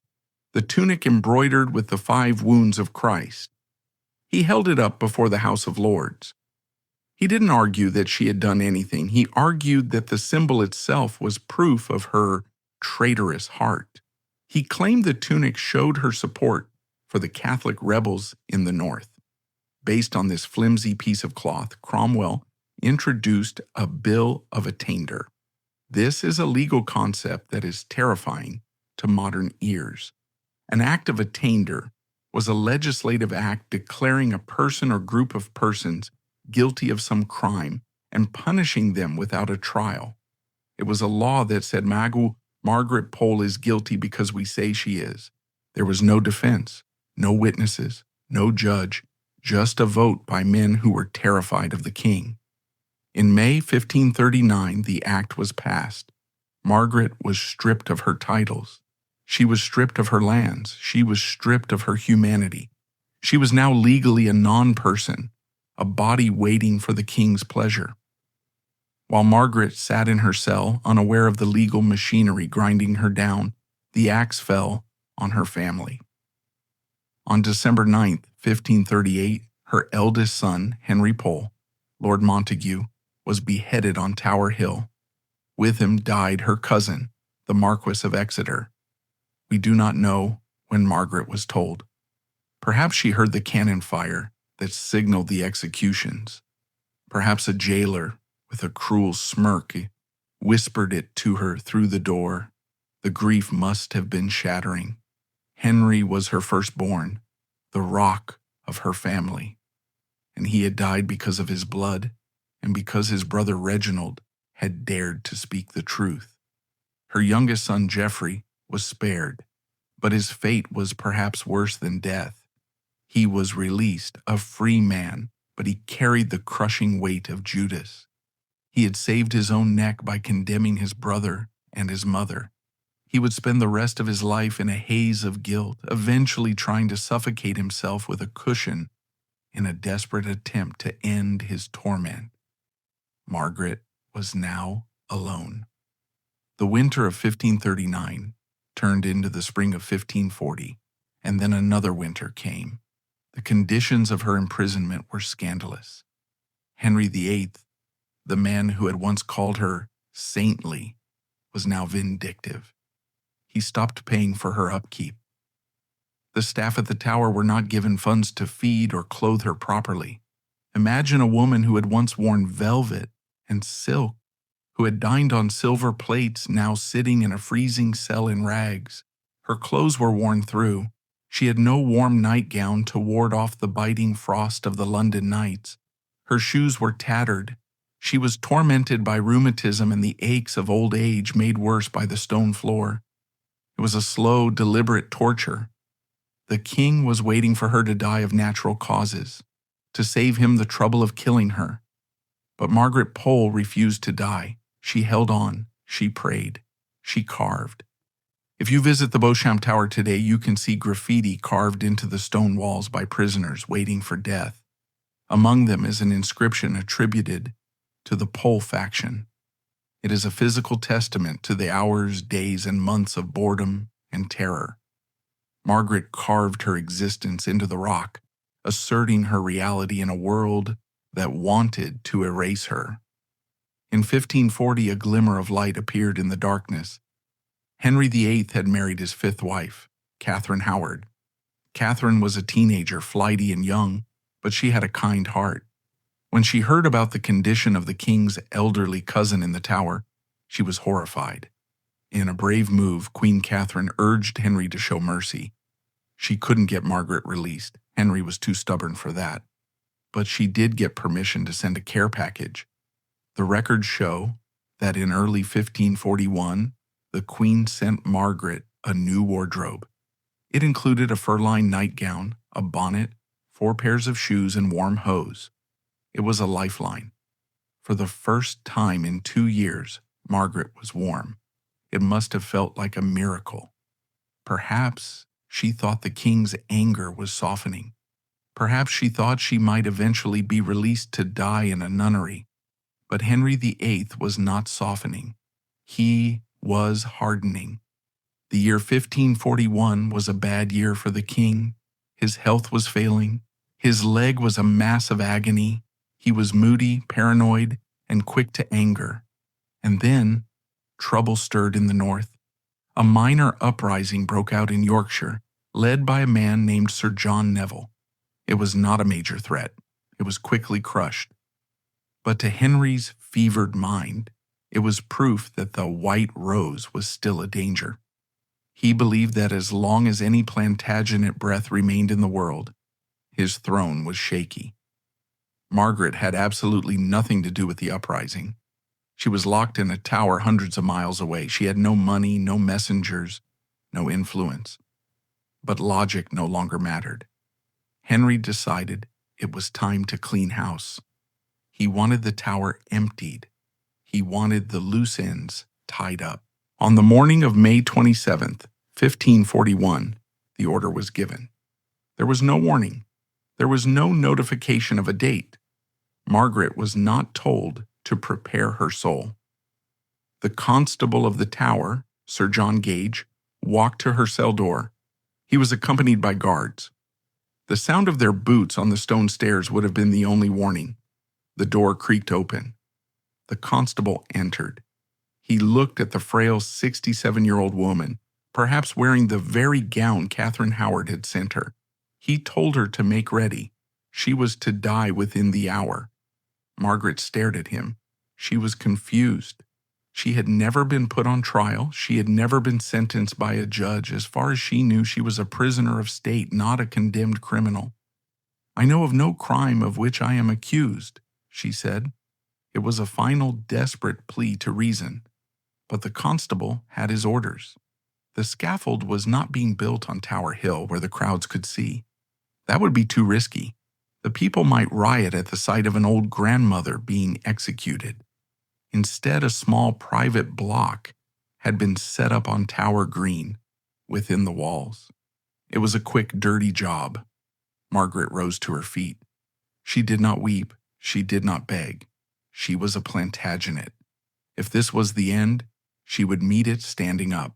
the tunic embroidered with the 5 wounds of Christ. He held it up before the House of Lords. He didn't argue that she had done anything. He argued that the symbol itself was proof of her traitorous heart. He claimed the tunic showed her support for the Catholic rebels in the north. Based on this flimsy piece of cloth, Cromwell introduced a bill of attainder. This is a legal concept that is terrifying to modern ears. An act of attainder was a legislative act declaring a person or group of persons guilty of some crime and punishing them without a trial. It was a law that said Margaret Pole is guilty because we say she is. There was no defense, no witnesses, no judge, just a vote by men who were terrified of the king. In May 1539, the act was passed. Margaret was stripped of her titles. She was stripped of her lands. She was stripped of her humanity. She was now legally a non-person, a body waiting for the king's pleasure. While Margaret sat in her cell, unaware of the legal machinery grinding her down, the axe fell on her family. On December 9, 1538, her eldest son, Henry Pole, Lord Montague, was beheaded on Tower Hill. With him died her cousin, the Marquis of Exeter. We do not know when Margaret was told. Perhaps she heard the cannon fire that signaled the executions. Perhaps a jailer, with a cruel smirk, whispered it to her through the door. The grief must have been shattering. Henry was her firstborn, the rock of her family, and he had died because of his blood and because his brother Reginald had dared to speak the truth. Her youngest son Geoffrey was spared, but his fate was perhaps worse than death. He was released, a free man, but he carried the crushing weight of Judas. He had saved his own neck by condemning his brother and his mother. He would spend the rest of his life in a haze of guilt, eventually trying to suffocate himself with a cushion in a desperate attempt to end his torment. Margaret was now alone. The winter of 1539 turned into the spring of 1540, and then another winter came. The conditions of her imprisonment were scandalous. Henry VIII, the man who had once called her saintly, was now vindictive. He stopped paying for her upkeep. The staff at the tower were not given funds to feed or clothe her properly. Imagine a woman who had once worn velvet and silk, who had dined on silver plates, now sitting in a freezing cell in rags. Her clothes were worn through. She had no warm nightgown to ward off the biting frost of the London nights. Her shoes were tattered. She was tormented by rheumatism and the aches of old age made worse by the stone floor. It was a slow, deliberate torture. The king was waiting for her to die of natural causes, to save him the trouble of killing her. But Margaret Pole refused to die. She held on, she prayed, she carved. If you visit the Beauchamp Tower today, you can see graffiti carved into the stone walls by prisoners waiting for death. Among them is an inscription attributed to the Pole faction. It is a physical testament to the hours, days, and months of boredom and terror. Margaret carved her existence into the rock, asserting her reality in a world that wanted to erase her. In 1540, a glimmer of light appeared in the darkness. Henry VIII had married his fifth wife, Catherine Howard. Catherine was a teenager, flighty and young, but she had a kind heart. When she heard about the condition of the king's elderly cousin in the tower, she was horrified. In a brave move, Queen Catherine urged Henry to show mercy. She couldn't get Margaret released. Henry was too stubborn for that. But she did get permission to send a care package. The records show that in early 1541, the Queen sent Margaret a new wardrobe. It included a fur-lined nightgown, a bonnet, 4 pairs of shoes, and warm hose. It was a lifeline. For the first time in 2 years, Margaret was warm. It must have felt like a miracle. Perhaps she thought the king's anger was softening. Perhaps she thought she might eventually be released to die in a nunnery. But Henry VIII was not softening. He was hardening. The year 1541 was a bad year for the king. His health was failing. His leg was a mass of agony. He was moody, paranoid, and quick to anger. And then, trouble stirred in the north. A minor uprising broke out in Yorkshire, led by a man named Sir John Neville. It was not a major threat. It was quickly crushed. But to Henry's fevered mind, it was proof that the White Rose was still a danger. He believed that as long as any Plantagenet breath remained in the world, his throne was shaky. Margaret had absolutely nothing to do with the uprising. She was locked in a tower hundreds of miles away. She had no money, no messengers, no influence. But logic no longer mattered. Henry decided it was time to clean house. He wanted the tower emptied. He wanted the loose ends tied up. On the morning of May 27th, 1541, the order was given. There was no warning. There was no notification of a date. Margaret was not told to prepare her soul. The constable of the tower, Sir John Gage, walked to her cell door. He was accompanied by guards. The sound of their boots on the stone stairs would have been the only warning. The door creaked open. The constable entered. He looked at the frail 67-year-old woman, perhaps wearing the very gown Catherine Howard had sent her. He told her to make ready. She was to die within the hour. Margaret stared at him. She was confused. She had never been put on trial. She had never been sentenced by a judge. As far as she knew, she was a prisoner of state, not a condemned criminal. "I know of no crime of which I am accused," she said. It was a final, desperate plea to reason. But the constable had his orders. The scaffold was not being built on Tower Hill where the crowds could see. That would be too risky. The people might riot at the sight of an old grandmother being executed. Instead, a small private block had been set up on Tower Green, within the walls. It was a quick, dirty job. Margaret rose to her feet. She did not weep. She did not beg. She was a Plantagenet. If this was the end, she would meet it standing up.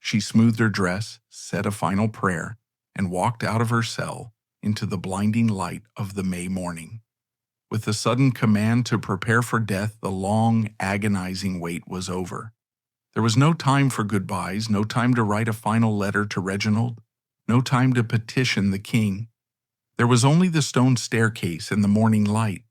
She smoothed her dress, said a final prayer, and walked out of her cell into the blinding light of the May morning. With the sudden command to prepare for death, the long, agonizing wait was over. There was no time for goodbyes, no time to write a final letter to Reginald, no time to petition the king. There was only the stone staircase and the morning light.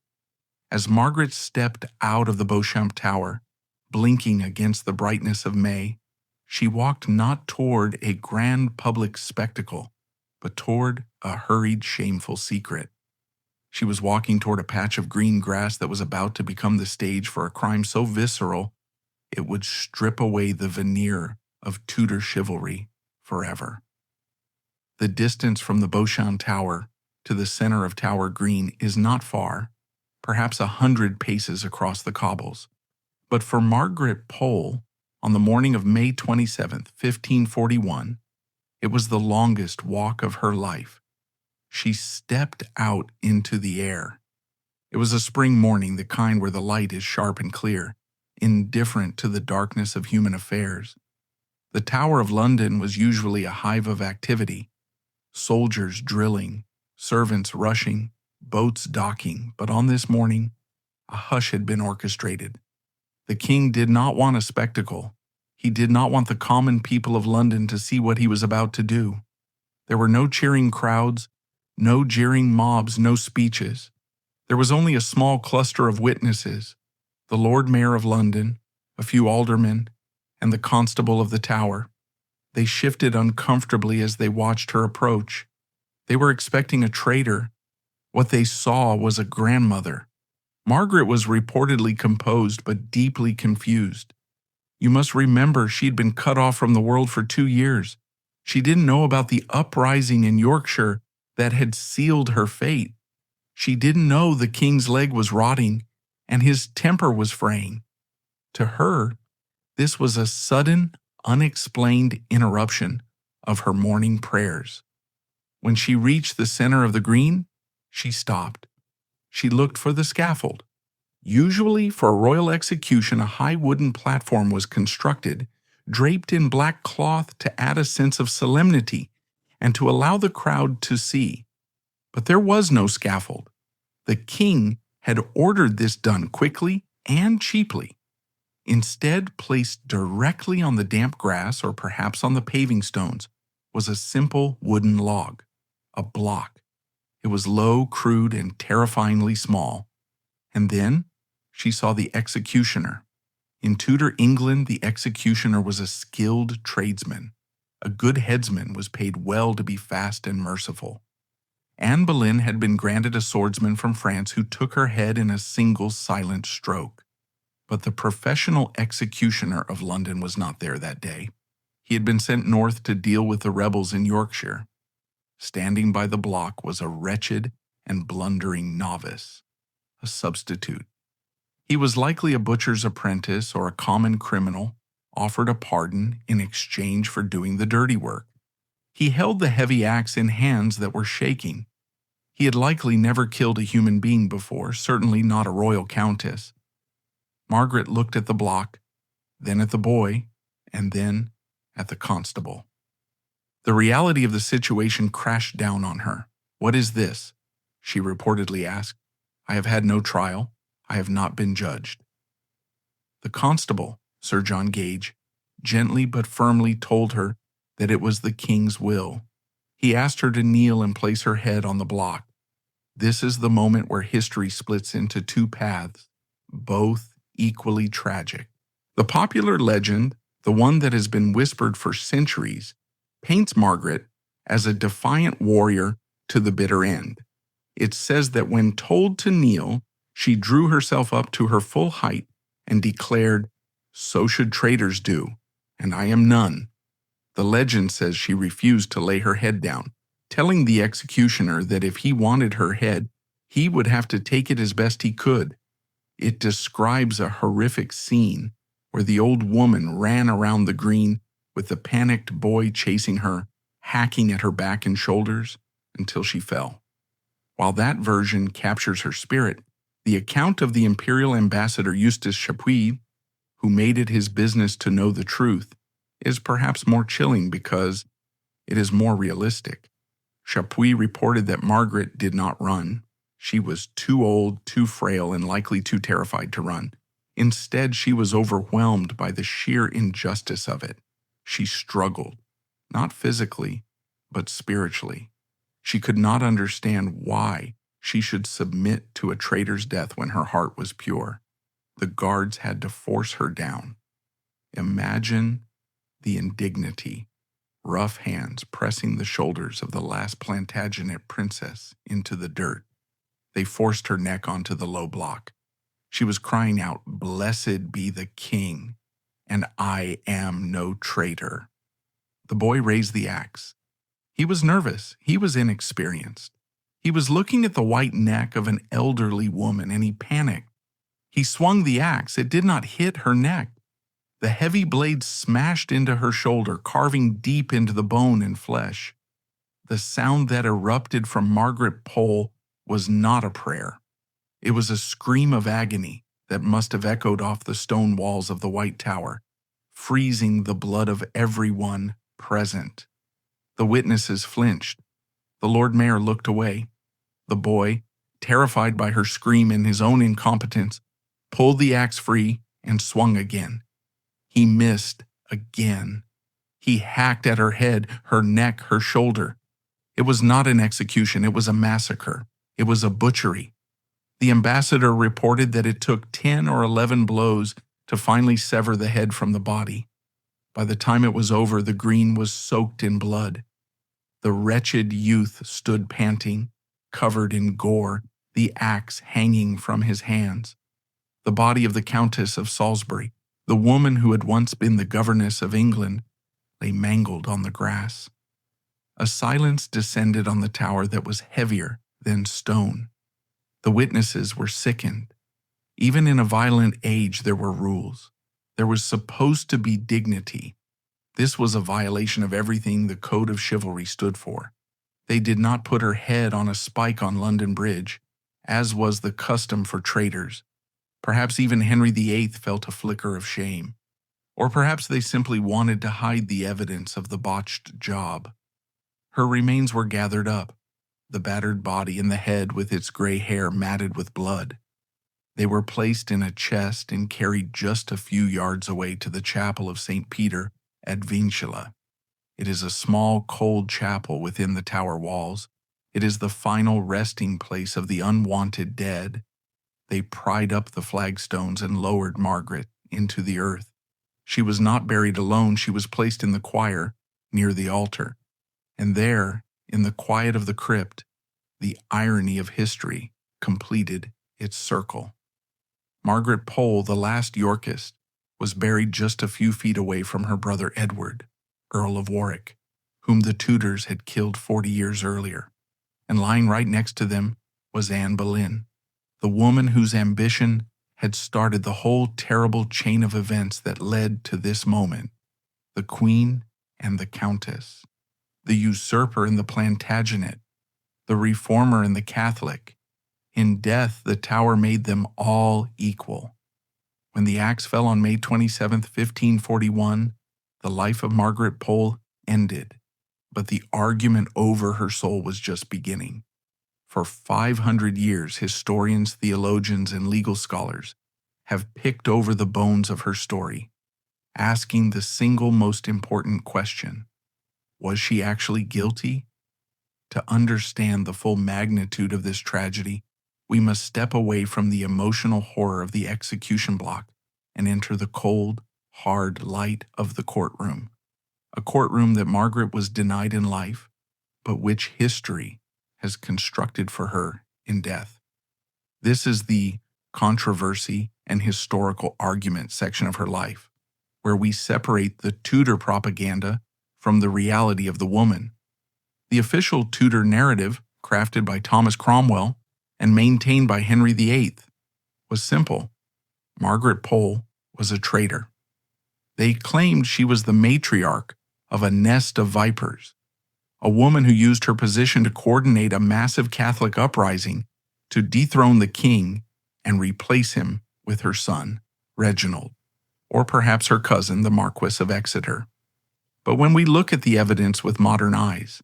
As Margaret stepped out of the Beauchamp Tower, blinking against the brightness of May, she walked not toward a grand public spectacle, but toward a hurried, shameful secret. She was walking toward a patch of green grass that was about to become the stage for a crime so visceral it would strip away the veneer of Tudor chivalry forever. The distance from the Beauchamp Tower to the center of Tower Green is not far, perhaps 100 paces across the cobbles. But for Margaret Pole, on the morning of May 27, 1541, it was the longest walk of her life. She stepped out into the air. It was a spring morning, the kind where the light is sharp and clear, indifferent to the darkness of human affairs. The Tower of London was usually a hive of activity, soldiers drilling, servants rushing, boats docking, but on this morning, a hush had been orchestrated. The king did not want a spectacle. He did not want the common people of London to see what he was about to do. There were no cheering crowds, no jeering mobs, no speeches. There was only a small cluster of witnesses, the Lord Mayor of London, a few aldermen, and the constable of the Tower. They shifted uncomfortably as they watched her approach. They were expecting a traitor. What they saw was a grandmother. Margaret was reportedly composed but deeply confused. You must remember she'd been cut off from the world for 2 years. She didn't know about the uprising in Yorkshire that had sealed her fate. She didn't know the king's leg was rotting and his temper was fraying. To her, this was a sudden, unexplained interruption of her morning prayers. When she reached the center of the green, she stopped. She looked for the scaffold. Usually for a royal execution, a high wooden platform was constructed, draped in black cloth to add a sense of solemnity and to allow the crowd to see. But there was no scaffold. The king had ordered this done quickly and cheaply. Instead, placed directly on the damp grass or perhaps on the paving stones, was a simple wooden log, a block. It was low, crude, and terrifyingly small. And then she saw the executioner. In Tudor England, the executioner was a skilled tradesman. A good headsman was paid well to be fast and merciful. Anne Boleyn had been granted a swordsman from France who took her head in a single silent stroke. But the professional executioner of London was not there that day. He had been sent north to deal with the rebels in Yorkshire. Standing by the block was a wretched and blundering novice, a substitute. He was likely a butcher's apprentice or a common criminal, offered a pardon in exchange for doing the dirty work. He held the heavy axe in hands that were shaking. He had likely never killed a human being before, certainly not a royal countess. Margaret looked at the block, then at the boy, and then at the constable. The reality of the situation crashed down on her. "What is this?" she reportedly asked. "I have had no trial. I have not been judged." The constable, Sir John Gage, gently but firmly told her that it was the king's will. He asked her to kneel and place her head on the block. This is the moment where history splits into two paths, both equally tragic. The popular legend, the one that has been whispered for centuries, paints Margaret as a defiant warrior to the bitter end. It says that when told to kneel, she drew herself up to her full height and declared, "So should traitors do, and I am none." The legend says she refused to lay her head down, telling the executioner that if he wanted her head, he would have to take it as best he could. It describes a horrific scene where the old woman ran around the green with the panicked boy chasing her, hacking at her back and shoulders until she fell. While that version captures her spirit, the account of the imperial ambassador Eustace Chapuis, who made it his business to know the truth, is perhaps more chilling because it is more realistic. Chapuis reported that Margaret did not run. She was too old, too frail, and likely too terrified to run. Instead, she was overwhelmed by the sheer injustice of it. She struggled, not physically, but spiritually. She could not understand why she should submit to a traitor's death when her heart was pure. The guards had to force her down. Imagine the indignity, rough hands pressing the shoulders of the last Plantagenet princess into the dirt. They forced her neck onto the low block. She was crying out, "Blessed be the king, and I am no traitor." The boy raised the axe. He was nervous. He was inexperienced. He was looking at the white neck of an elderly woman, and he panicked. He swung the axe. It did not hit her neck. The heavy blade smashed into her shoulder, carving deep into the bone and flesh. The sound that erupted from Margaret Pole was not a prayer. It was a scream of agony that must have echoed off the stone walls of the White Tower, freezing the blood of everyone present. The witnesses flinched. The Lord Mayor looked away. The boy, terrified by her scream and his own incompetence, pulled the axe free and swung again. He missed again. He hacked at her head, her neck, her shoulder. It was not an execution, it was a massacre. It was a butchery. The ambassador reported that it took 10 or 11 blows to finally sever the head from the body. By the time it was over, the green was soaked in blood. The wretched youth stood panting, covered in gore, the axe hanging from his hands. The body of the Countess of Salisbury, the woman who had once been the governess of England, lay mangled on the grass. A silence descended on the tower that was heavier than stone. The witnesses were sickened. Even in a violent age, there were rules. There was supposed to be dignity. This was a violation of everything the code of chivalry stood for. They did not put her head on a spike on London Bridge, as was the custom for traitors. Perhaps even Henry VIII felt a flicker of shame. Or perhaps they simply wanted to hide the evidence of the botched job. Her remains were gathered up, the battered body and the head with its gray hair matted with blood. They were placed in a chest and carried just a few yards away to the chapel of St. Peter at Vincula. It is a small, cold chapel within the tower walls. It is the final resting place of the unwanted dead. They pried up the flagstones and lowered Margaret into the earth. She was not buried alone. She was placed in the choir near the altar. And there, in the quiet of the crypt, the irony of history completed its circle. Margaret Pole, the last Yorkist, was buried just a few feet away from her brother Edward, Earl of Warwick, whom the Tudors had killed 40 years earlier. And lying right next to them was Anne Boleyn, the woman whose ambition had started the whole terrible chain of events that led to this moment, the Queen and the Countess, the usurper and the Plantagenet, the reformer and the Catholic. In death, the Tower made them all equal. When the axe fell on May 27, 1541, the life of Margaret Pole ended, but the argument over her soul was just beginning. For 500 years, historians, theologians, and legal scholars have picked over the bones of her story, asking the single most important question: was she actually guilty? To understand the full magnitude of this tragedy, we must step away from the emotional horror of the execution block and enter the cold, hard light of the courtroom. A courtroom that Margaret was denied in life, but which history has constructed for her in death. This is the controversy and historical argument section of her life, where we separate the Tudor propaganda from the reality of the woman. The official Tudor narrative, crafted by Thomas Cromwell and maintained by Henry VIII, was simple. Margaret Pole was a traitor. They claimed she was the matriarch of a nest of vipers, a woman who used her position to coordinate a massive Catholic uprising to dethrone the king and replace him with her son, Reginald, or perhaps her cousin, the Marquis of Exeter. But when we look at the evidence with modern eyes,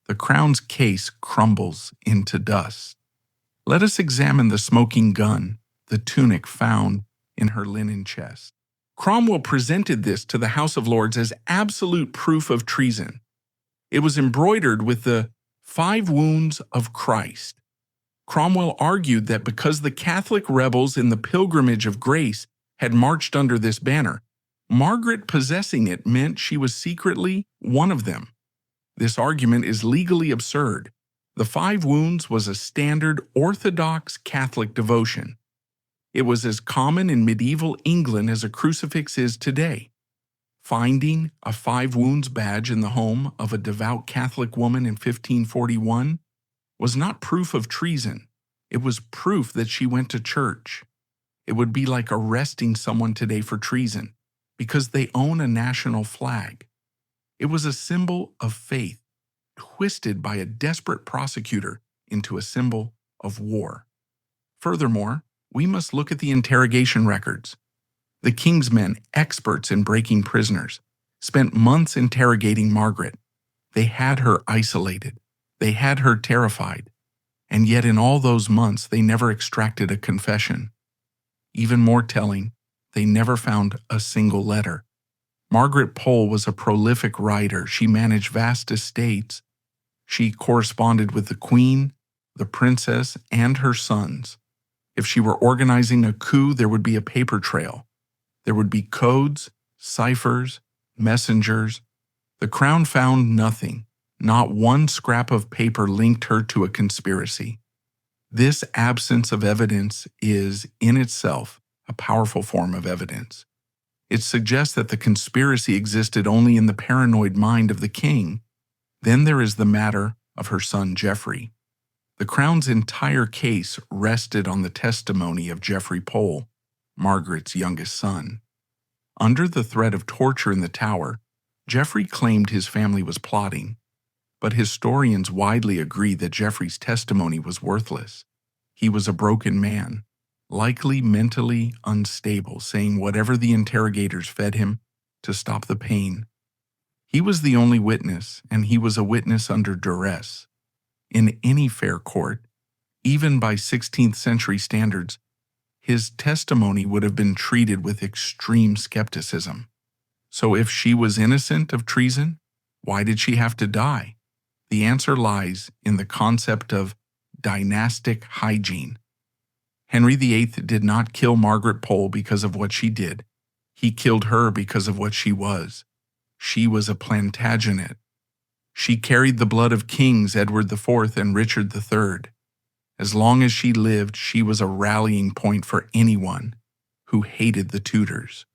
the Crown's case crumbles into dust. Let us examine the smoking gun, the tunic found in her linen chest. Cromwell presented this to the House of Lords as absolute proof of treason. It was embroidered with the 5 wounds of Christ. Cromwell argued that because the Catholic rebels in the Pilgrimage of Grace had marched under this banner, Margaret possessing it meant she was secretly one of them. This argument is legally absurd. The 5 wounds was a standard Orthodox Catholic devotion. It was as common in medieval England as a crucifix is today. Finding a 5 wounds badge in the home of a devout Catholic woman in 1541 was not proof of treason. It was proof that she went to church. It would be like arresting someone today for treason because they own a national flag. It was a symbol of faith, twisted by a desperate prosecutor into a symbol of war. Furthermore, we must look at the interrogation records. The king's men, experts in breaking prisoners, spent months interrogating Margaret. They had her isolated. They had her terrified. And yet in all those months, they never extracted a confession. Even more telling, they never found a single letter. Margaret Pole was a prolific writer. She managed vast estates. She corresponded with the queen, the princess, and her sons. If she were organizing a coup, there would be a paper trail. There would be codes, ciphers, messengers. The crown found nothing. Not one scrap of paper linked her to a conspiracy. This absence of evidence is, in itself, a powerful form of evidence. It suggests that the conspiracy existed only in the paranoid mind of the king. Then there is the matter of her son Geoffrey. The crown's entire case rested on the testimony of Geoffrey Pole, Margaret's youngest son. Under the threat of torture in the Tower, Geoffrey claimed his family was plotting, but historians widely agree that Geoffrey's testimony was worthless. He was a broken man, likely mentally unstable, saying whatever the interrogators fed him to stop the pain. He was the only witness, and he was a witness under duress. In any fair court, even by 16th century standards, his testimony would have been treated with extreme skepticism. So if she was innocent of treason, why did she have to die? The answer lies in the concept of dynastic hygiene. Henry VIII did not kill Margaret Pole because of what she did. He killed her because of what she was. She was a Plantagenet. She carried the blood of kings Edward IV and Richard III. As long as she lived, she was a rallying point for anyone who hated the Tudors.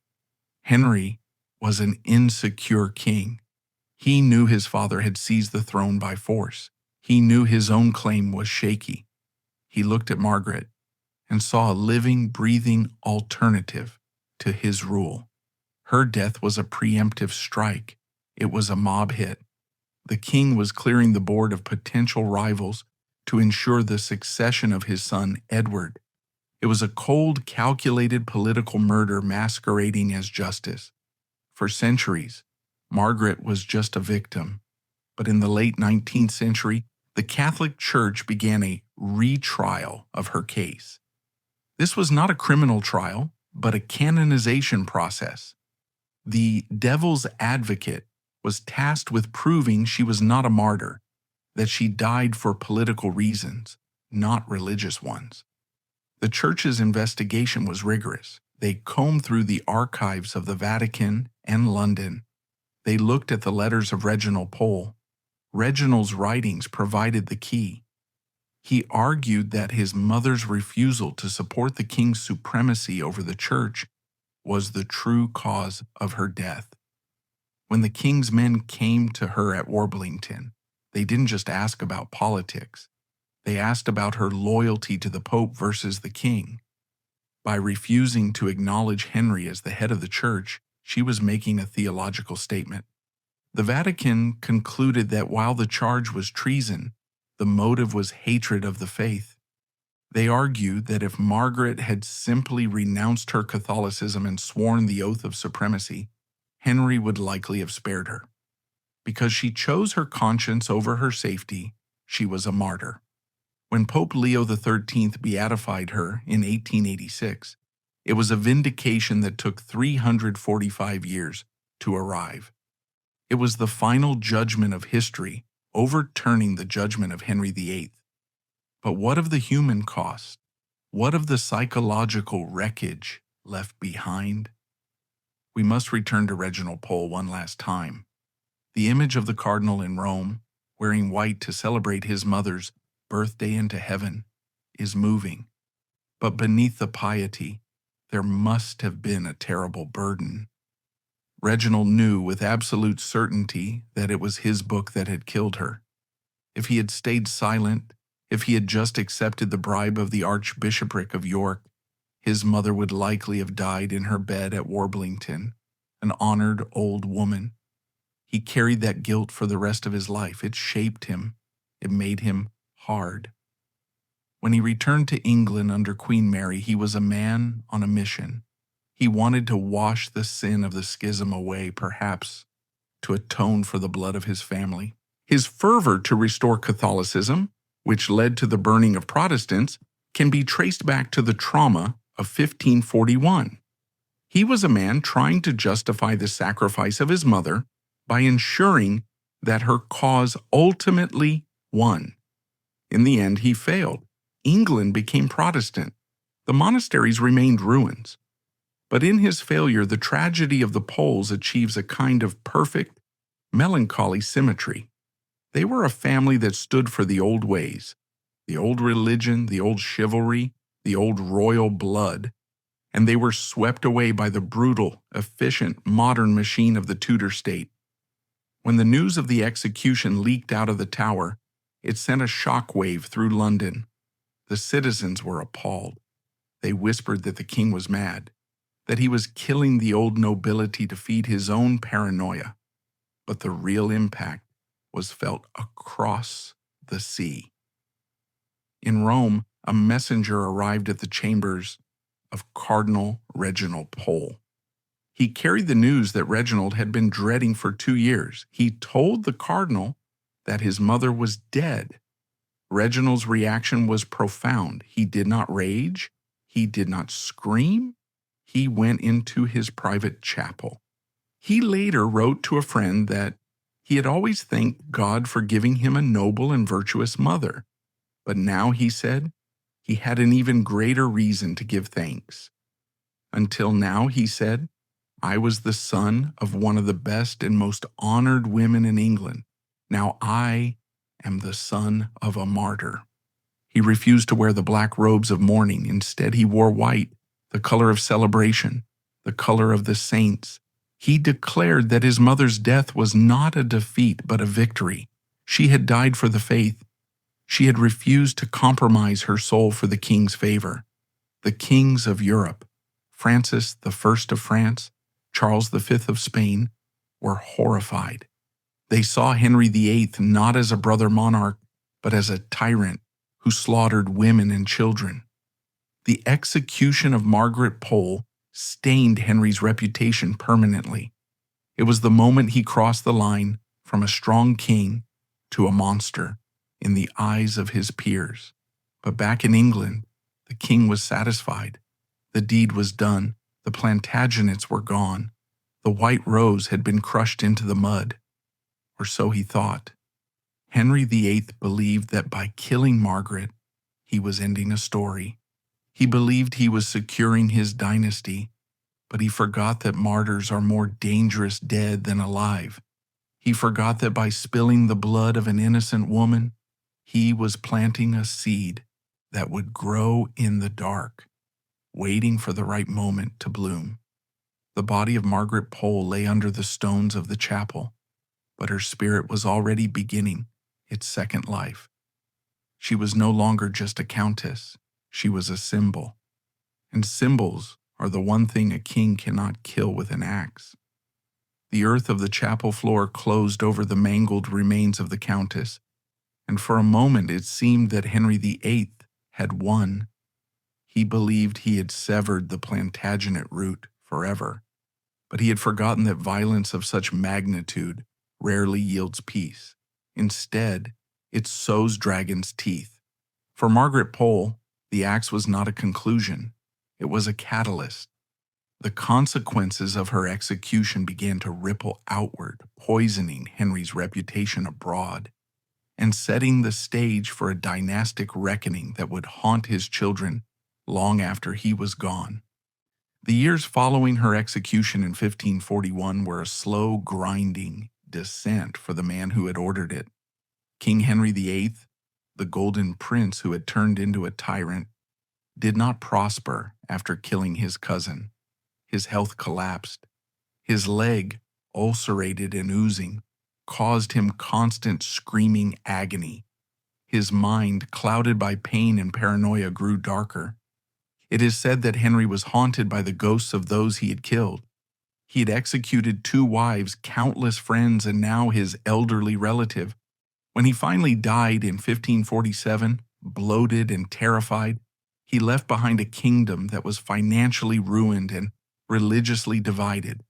Henry was an insecure king. He knew his father had seized the throne by force. He knew his own claim was shaky. He looked at Margaret and saw a living, breathing alternative to his rule. Her death was a preemptive strike. It was a mob hit. The king was clearing the board of potential rivals to ensure the succession of his son, Edward. It was a cold, calculated political murder masquerading as justice. For centuries, Margaret was just a victim. But in the late 19th century, the Catholic Church began a retrial of her case. This was not a criminal trial, but a canonization process. The devil's advocate was tasked with proving she was not a martyr, that she died for political reasons, not religious ones. The Church's investigation was rigorous. They combed through the archives of the Vatican and London. They looked at the letters of Reginald Pole. Reginald's writings provided the key. He argued that his mother's refusal to support the king's supremacy over the church was the true cause of her death. When the king's men came to her at Warblington, they didn't just ask about politics. They asked about her loyalty to the Pope versus the king. By refusing to acknowledge Henry as the head of the church, she was making a theological statement. The Vatican concluded that while the charge was treason, the motive was hatred of the faith. They argued that if Margaret had simply renounced her Catholicism and sworn the oath of supremacy, Henry would likely have spared her. Because she chose her conscience over her safety, she was a martyr. When Pope Leo XIII beatified her in 1886, it was a vindication that took 345 years to arrive. It was the final judgment of history, overturning the judgment of Henry VIII. But what of the human cost? What of the psychological wreckage left behind? We must return to Reginald Pole one last time. The image of the cardinal in Rome, wearing white to celebrate his mother's birthday into heaven, is moving. But beneath the piety, there must have been a terrible burden. Reginald knew with absolute certainty that it was his book that had killed her. If he had stayed silent, if he had just accepted the bribe of the Archbishopric of York, his mother would likely have died in her bed at Warblington, an honored old woman. He carried that guilt for the rest of his life. It shaped him. It made him hard. When he returned to England under Queen Mary, he was a man on a mission. He wanted to wash the sin of the schism away, perhaps to atone for the blood of his family. His fervor to restore Catholicism, which led to the burning of Protestants, can be traced back to the trauma of 1541. He was a man trying to justify the sacrifice of his mother by ensuring that her cause ultimately won. In the end, he failed. England became Protestant. The monasteries remained ruins. But in his failure, the tragedy of the Poles achieves a kind of perfect, melancholy symmetry. They were a family that stood for the old ways, the old religion, the old chivalry, the old royal blood, and they were swept away by the brutal, efficient, modern machine of the Tudor state. When the news of the execution leaked out of the Tower, it sent a shockwave through London. The citizens were appalled. They whispered that the king was mad, that he was killing the old nobility to feed his own paranoia. But the real impact was felt across the sea. In Rome, a messenger arrived at the chambers of Cardinal Reginald Pole. He carried the news that Reginald had been dreading for 2 years. He told the cardinal that his mother was dead. Reginald's reaction was profound. He did not rage. He did not scream. He went into his private chapel. He later wrote to a friend that he had always thanked God for giving him a noble and virtuous mother. But now, he said, he had an even greater reason to give thanks. Until now, he said, I was the son of one of the best and most honored women in England. Now I am the son of a martyr. He refused to wear the black robes of mourning. Instead, he wore white, the color of celebration, the color of the saints. He declared that his mother's death was not a defeat, but a victory. She had died for the faith. She had refused to compromise her soul for the king's favor. The kings of Europe, Francis I of France, Charles V of Spain, were horrified. They saw Henry VIII not as a brother monarch, but as a tyrant who slaughtered women and children. The execution of Margaret Pole stained Henry's reputation permanently. It was the moment he crossed the line from a strong king to a monster in the eyes of his peers. But back in England, the king was satisfied. The deed was done. The Plantagenets were gone. The white rose had been crushed into the mud. Or so he thought. Henry VIII believed that by killing Margaret, he was ending a story. He believed he was securing his dynasty, but he forgot that martyrs are more dangerous dead than alive. He forgot that by spilling the blood of an innocent woman, he was planting a seed that would grow in the dark, waiting for the right moment to bloom. The body of Margaret Pole lay under the stones of the chapel, but her spirit was already beginning its second life. She was no longer just a countess. She was a symbol. And symbols are the one thing a king cannot kill with an axe. The earth of the chapel floor closed over the mangled remains of the countess, and for a moment it seemed that Henry VIII had won. He believed he had severed the Plantagenet root forever, but he had forgotten that violence of such magnitude rarely yields peace. Instead, it sows dragon's teeth. For Margaret Pole, the axe was not a conclusion. It was a catalyst. The consequences of her execution began to ripple outward, poisoning Henry's reputation abroad, and setting the stage for a dynastic reckoning that would haunt his children long after he was gone. The years following her execution in 1541 were a slow, grinding descent for the man who had ordered it. King Henry VIII, the Golden Prince who had turned into a tyrant, did not prosper after killing his cousin. His health collapsed. His leg, ulcerated and oozing, caused him constant screaming agony. His mind, clouded by pain and paranoia, grew darker. It is said that Henry was haunted by the ghosts of those he had killed. He had executed 2 wives, countless friends, and now his elderly relative. When he finally died in 1547, bloated and terrified, he left behind a kingdom that was financially ruined and religiously divided.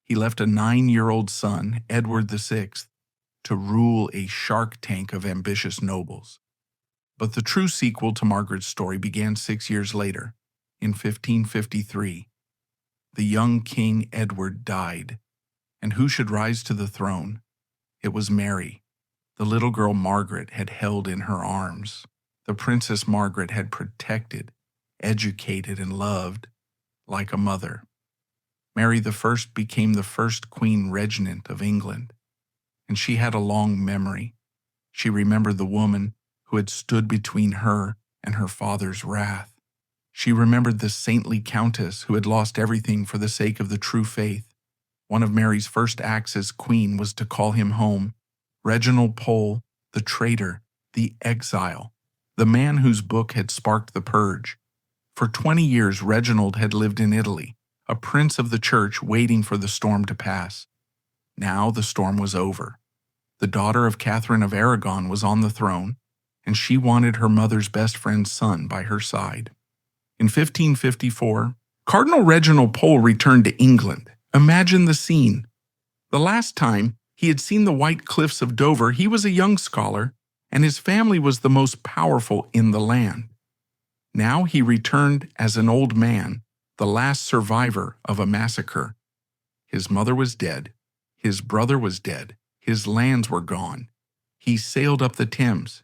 He left a 9-year-old son, Edward VI, to rule a shark tank of ambitious nobles. But the true sequel to Margaret's story began 6 years later, in 1553. The young King Edward died, and who should rise to the throne? It was Mary, the little girl Margaret had held in her arms. The Princess Margaret had protected, educated, and loved like a mother. Mary I became the first Queen Reginald of England, and she had a long memory. She remembered the woman who had stood between her and her father's wrath. She remembered the saintly countess who had lost everything for the sake of the true faith. One of Mary's first acts as queen was to call him home. Reginald Pole, the traitor, the exile, the man whose book had sparked the purge. For 20 years, Reginald had lived in Italy, a prince of the church waiting for the storm to pass. Now the storm was over. The daughter of Catherine of Aragon was on the throne, and she wanted her mother's best friend's son by her side. In 1554, Cardinal Reginald Pole returned to England. Imagine the scene. The last time he had seen the white cliffs of Dover, he was a young scholar, and his family was the most powerful in the land. Now he returned as an old man, the last survivor of a massacre. His mother was dead. His brother was dead. His lands were gone. He sailed up the Thames,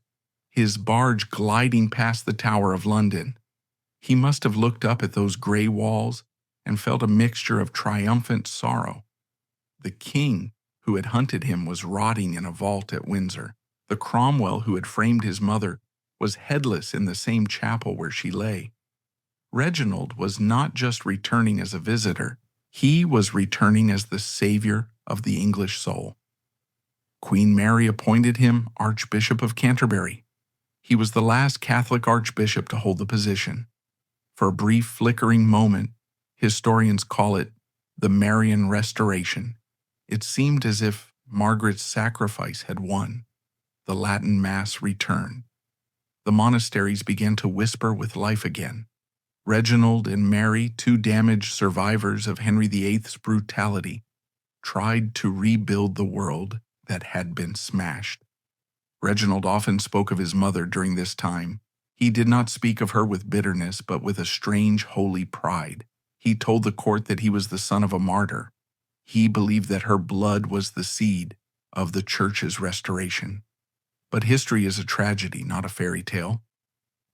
his barge gliding past the Tower of London. He must have looked up at those gray walls and felt a mixture of triumphant sorrow. The king who had hunted him was rotting in a vault at Windsor. The Cromwell who had framed his mother was headless in the same chapel where she lay. Reginald was not just returning as a visitor, he was returning as the savior of the English soul. Queen Mary appointed him Archbishop of Canterbury. He was the last Catholic archbishop to hold the position. For a brief flickering moment, historians call it the Marian Restoration. It seemed as if Margaret's sacrifice had won. The Latin Mass returned. The monasteries began to whisper with life again. Reginald and Mary, 2 damaged survivors of Henry VIII's brutality, tried to rebuild the world that had been smashed. Reginald often spoke of his mother during this time. He did not speak of her with bitterness, but with a strange, holy pride. He told the court that he was the son of a martyr. He believed that her blood was the seed of the church's restoration. But history is a tragedy, not a fairy tale.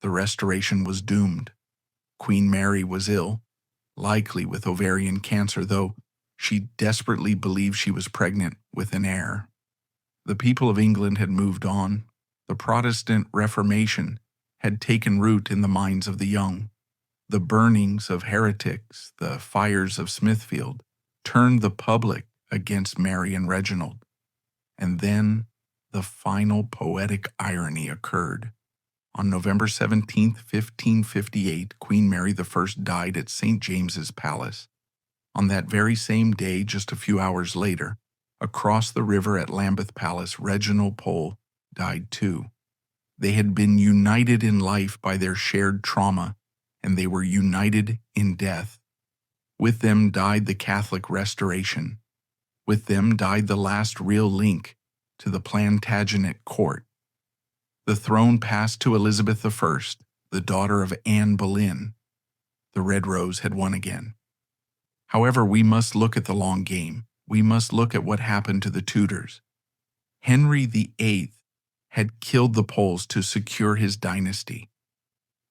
The restoration was doomed. Queen Mary was ill, likely with ovarian cancer, though she desperately believed she was pregnant with an heir. The people of England had moved on. The Protestant Reformation had taken root in the minds of the young. The burnings of heretics, the fires of Smithfield, turned the public against Mary and Reginald. And then the final poetic irony occurred. On November 17, 1558, Queen Mary I died at St. James's Palace. On that very same day, just a few hours later, across the river at Lambeth Palace, Reginald Pole died too. They had been united in life by their shared trauma, and they were united in death. With them died the Catholic Restoration. With them died the last real link to the Plantagenet court. The throne passed to Elizabeth I, the daughter of Anne Boleyn. The Red Rose had won again. However, we must look at the long game. We must look at what happened to the Tudors. Henry VIII had killed the Poles to secure his dynasty.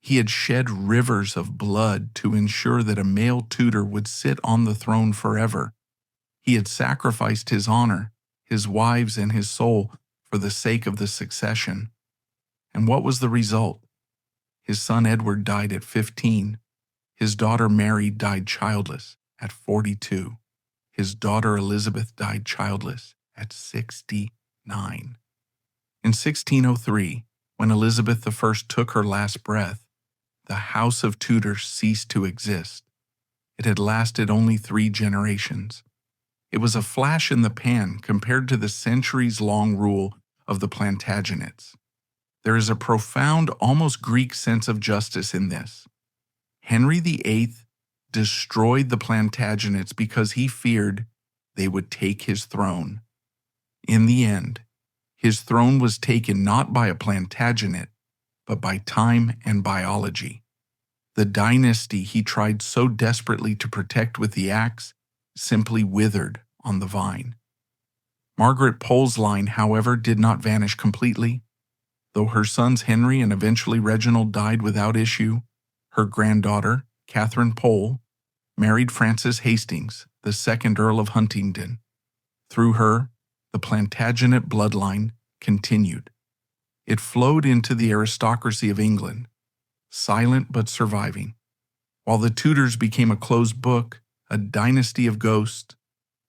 He had shed rivers of blood to ensure that a male Tudor would sit on the throne forever. He had sacrificed his honor, his wives, and his soul for the sake of the succession. And what was the result? His son Edward died at 15. His daughter Mary died childless at 42. His daughter Elizabeth died childless at 69. In 1603, when Elizabeth I took her last breath, the House of Tudor ceased to exist. It had lasted only 3 generations. It was a flash in the pan compared to the centuries-long rule of the Plantagenets. There is a profound, almost Greek sense of justice in this. Henry VIII destroyed the Plantagenets because he feared they would take his throne. In the end, his throne was taken not by a Plantagenet, but by time and biology. The dynasty he tried so desperately to protect with the axe simply withered on the vine. Margaret Pole's line, however, did not vanish completely. Though her sons Henry and eventually Reginald died without issue, her granddaughter, Catherine Pole, married Francis Hastings, the 2nd Earl of Huntingdon. Through her, the Plantagenet bloodline continued. It flowed into the aristocracy of England, silent but surviving. While the Tudors became a closed book, a dynasty of ghosts,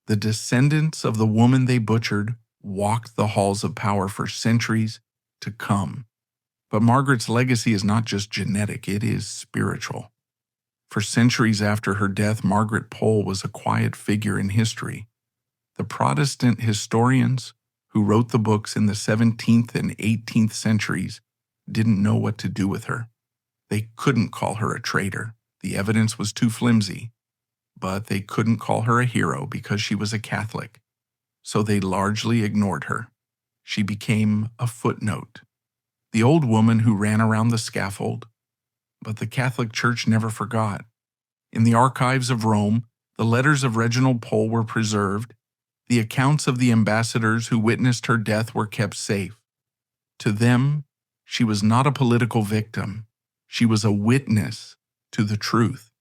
the descendants of the woman they butchered walked the halls of power for centuries to come. But Margaret's legacy is not just genetic, it is spiritual. For centuries after her death, Margaret Pole was a quiet figure in history. The Protestant historians who wrote the books in the 17th and 18th centuries didn't know what to do with her. They couldn't call her a traitor. The evidence was too flimsy. But they couldn't call her a hero because she was a Catholic. So they largely ignored her. She became a footnote. The old woman who ran around the scaffold. But the Catholic Church never forgot. In the archives of Rome, the letters of Reginald Pole were preserved. The accounts of the ambassadors who witnessed her death were kept safe. To them, she was not a political victim. She was a witness to the truth.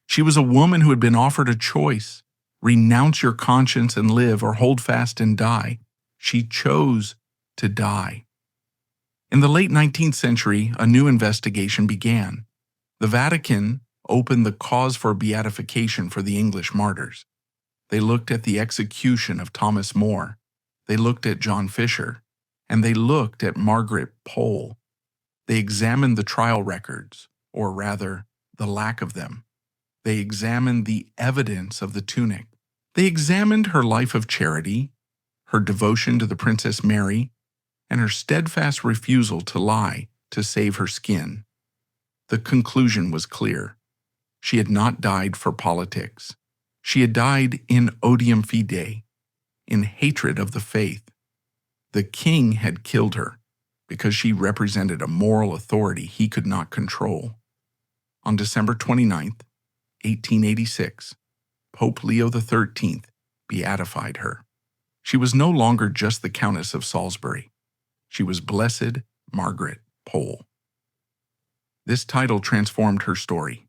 She was a woman who had been offered a choice: renounce your conscience and live, or hold fast and die. She chose to die. In the late 19th century, a new investigation began. The Vatican opened the cause for beatification for the English martyrs. They looked at the execution of Thomas More. They looked at John Fisher. And they looked at Margaret Pole. They examined the trial records, or rather, the lack of them. They examined the evidence of the tunic. They examined her life of charity, her devotion to the Princess Mary, and her steadfast refusal to lie to save her skin. The conclusion was clear. She had not died for politics. She had died in odium fidei, in hatred of the faith. The king had killed her because she represented a moral authority he could not control. On December 29th, 1886, Pope Leo XIII beatified her. She was no longer just the Countess of Salisbury. She was Blessed Margaret Pole. This title transformed her story.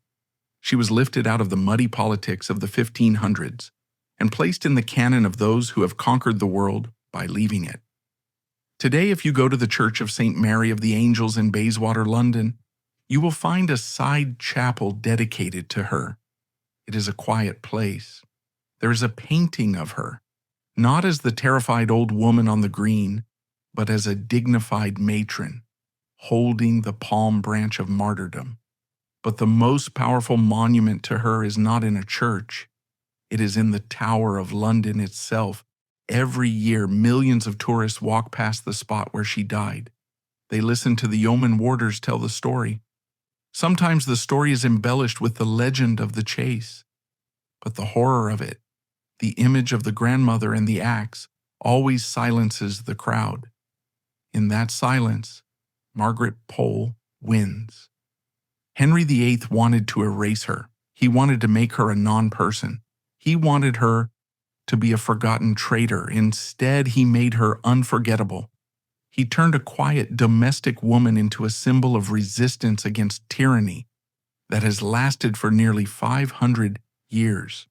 She was lifted out of the muddy politics of the 1500s and placed in the canon of those who have conquered the world by leaving it. Today, if you go to the Church of St. Mary of the Angels in Bayswater, London, you will find a side chapel dedicated to her. It is a quiet place. There is a painting of her, not as the terrified old woman on the green, but as a dignified matron, holding the palm branch of martyrdom. But the most powerful monument to her is not in a church. It is in the Tower of London itself. Every year, millions of tourists walk past the spot where she died. They listen to the yeoman warders tell the story. Sometimes the story is embellished with the legend of the chase. But the horror of it, the image of the grandmother and the axe, always silences the crowd. In that silence, Margaret Pole wins. Henry VIII wanted to erase her. He wanted to make her a non-person. He wanted her to be a forgotten traitor. Instead, he made her unforgettable. He turned a quiet domestic woman into a symbol of resistance against tyranny that has lasted for nearly 500 years.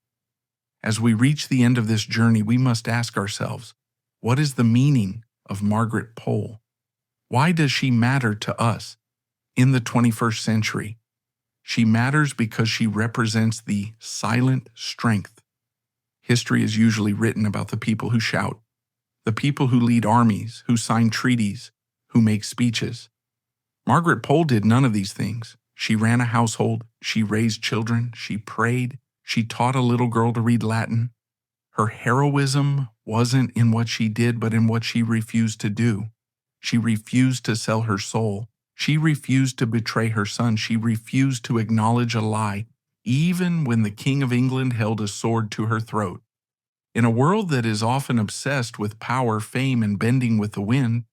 As we reach the end of this journey, we must ask ourselves, what is the meaning of Margaret Pole? Why does she matter to us in the 21st century? She matters because she represents the silent strength. History is usually written about the people who shout, the people who lead armies, who sign treaties, who make speeches. Margaret Pole did none of these things. She ran a household, she raised children, she prayed, she taught a little girl to read Latin. Her heroism wasn't in what she did, but in what she refused to do. She refused to sell her soul. She refused to betray her son. She refused to acknowledge a lie, even when the King of England held a sword to her throat. In a world that is often obsessed with power, fame, and bending with the wind,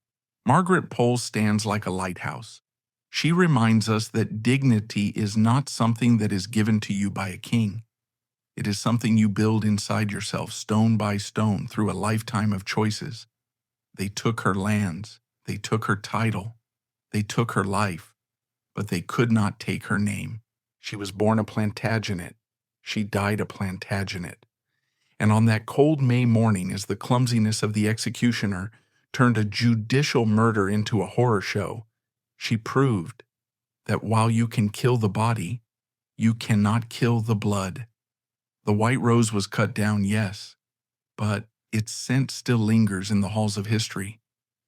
Margaret Pole stands like a lighthouse. She reminds us that dignity is not something that is given to you by a king. It is something you build inside yourself, stone by stone, through a lifetime of choices. They took her lands, they took her title, they took her life, but they could not take her name. She was born a Plantagenet. She died a Plantagenet. And on that cold May morning, as the clumsiness of the executioner turned a judicial murder into a horror show, she proved that while you can kill the body, you cannot kill the blood. The white rose was cut down, yes, but its scent still lingers in the halls of history,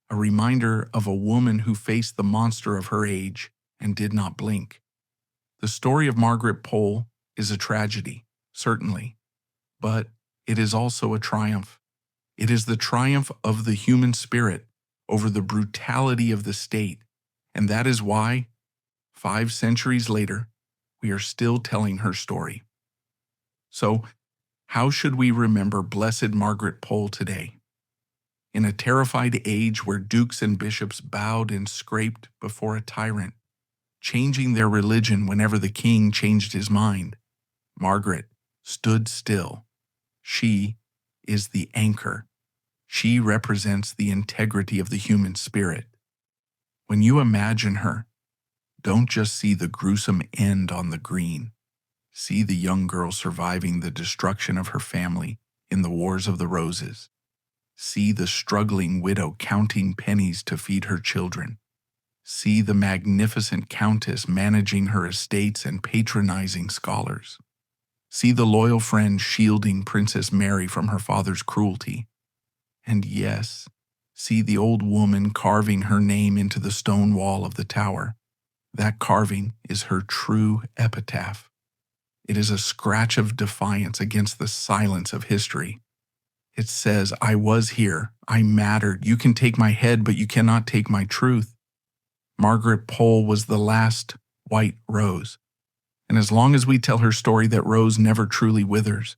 a reminder of a woman who faced the monster of her age and did not blink. The story of Margaret Pole is a tragedy, certainly, but it is also a triumph. It is the triumph of the human spirit over the brutality of the state, and that is why, 5 centuries later, we are still telling her story. So, how should we remember Blessed Margaret Pole today? In a terrified age where dukes and bishops bowed and scraped before a tyrant, changing their religion whenever the king changed his mind, Margaret stood still. She is the anchor. She represents the integrity of the human spirit. When you imagine her, don't just see the gruesome end on the green. See the young girl surviving the destruction of her family in the Wars of the Roses. See the struggling widow counting pennies to feed her children. See the magnificent countess managing her estates and patronizing scholars. See the loyal friend shielding Princess Mary from her father's cruelty. And yes, see the old woman carving her name into the stone wall of the tower. That carving is her true epitaph. It is a scratch of defiance against the silence of history. It says, I was here, I mattered, you can take my head, but you cannot take my truth. Margaret Pole was the last white rose. And as long as we tell her story, that rose never truly withers.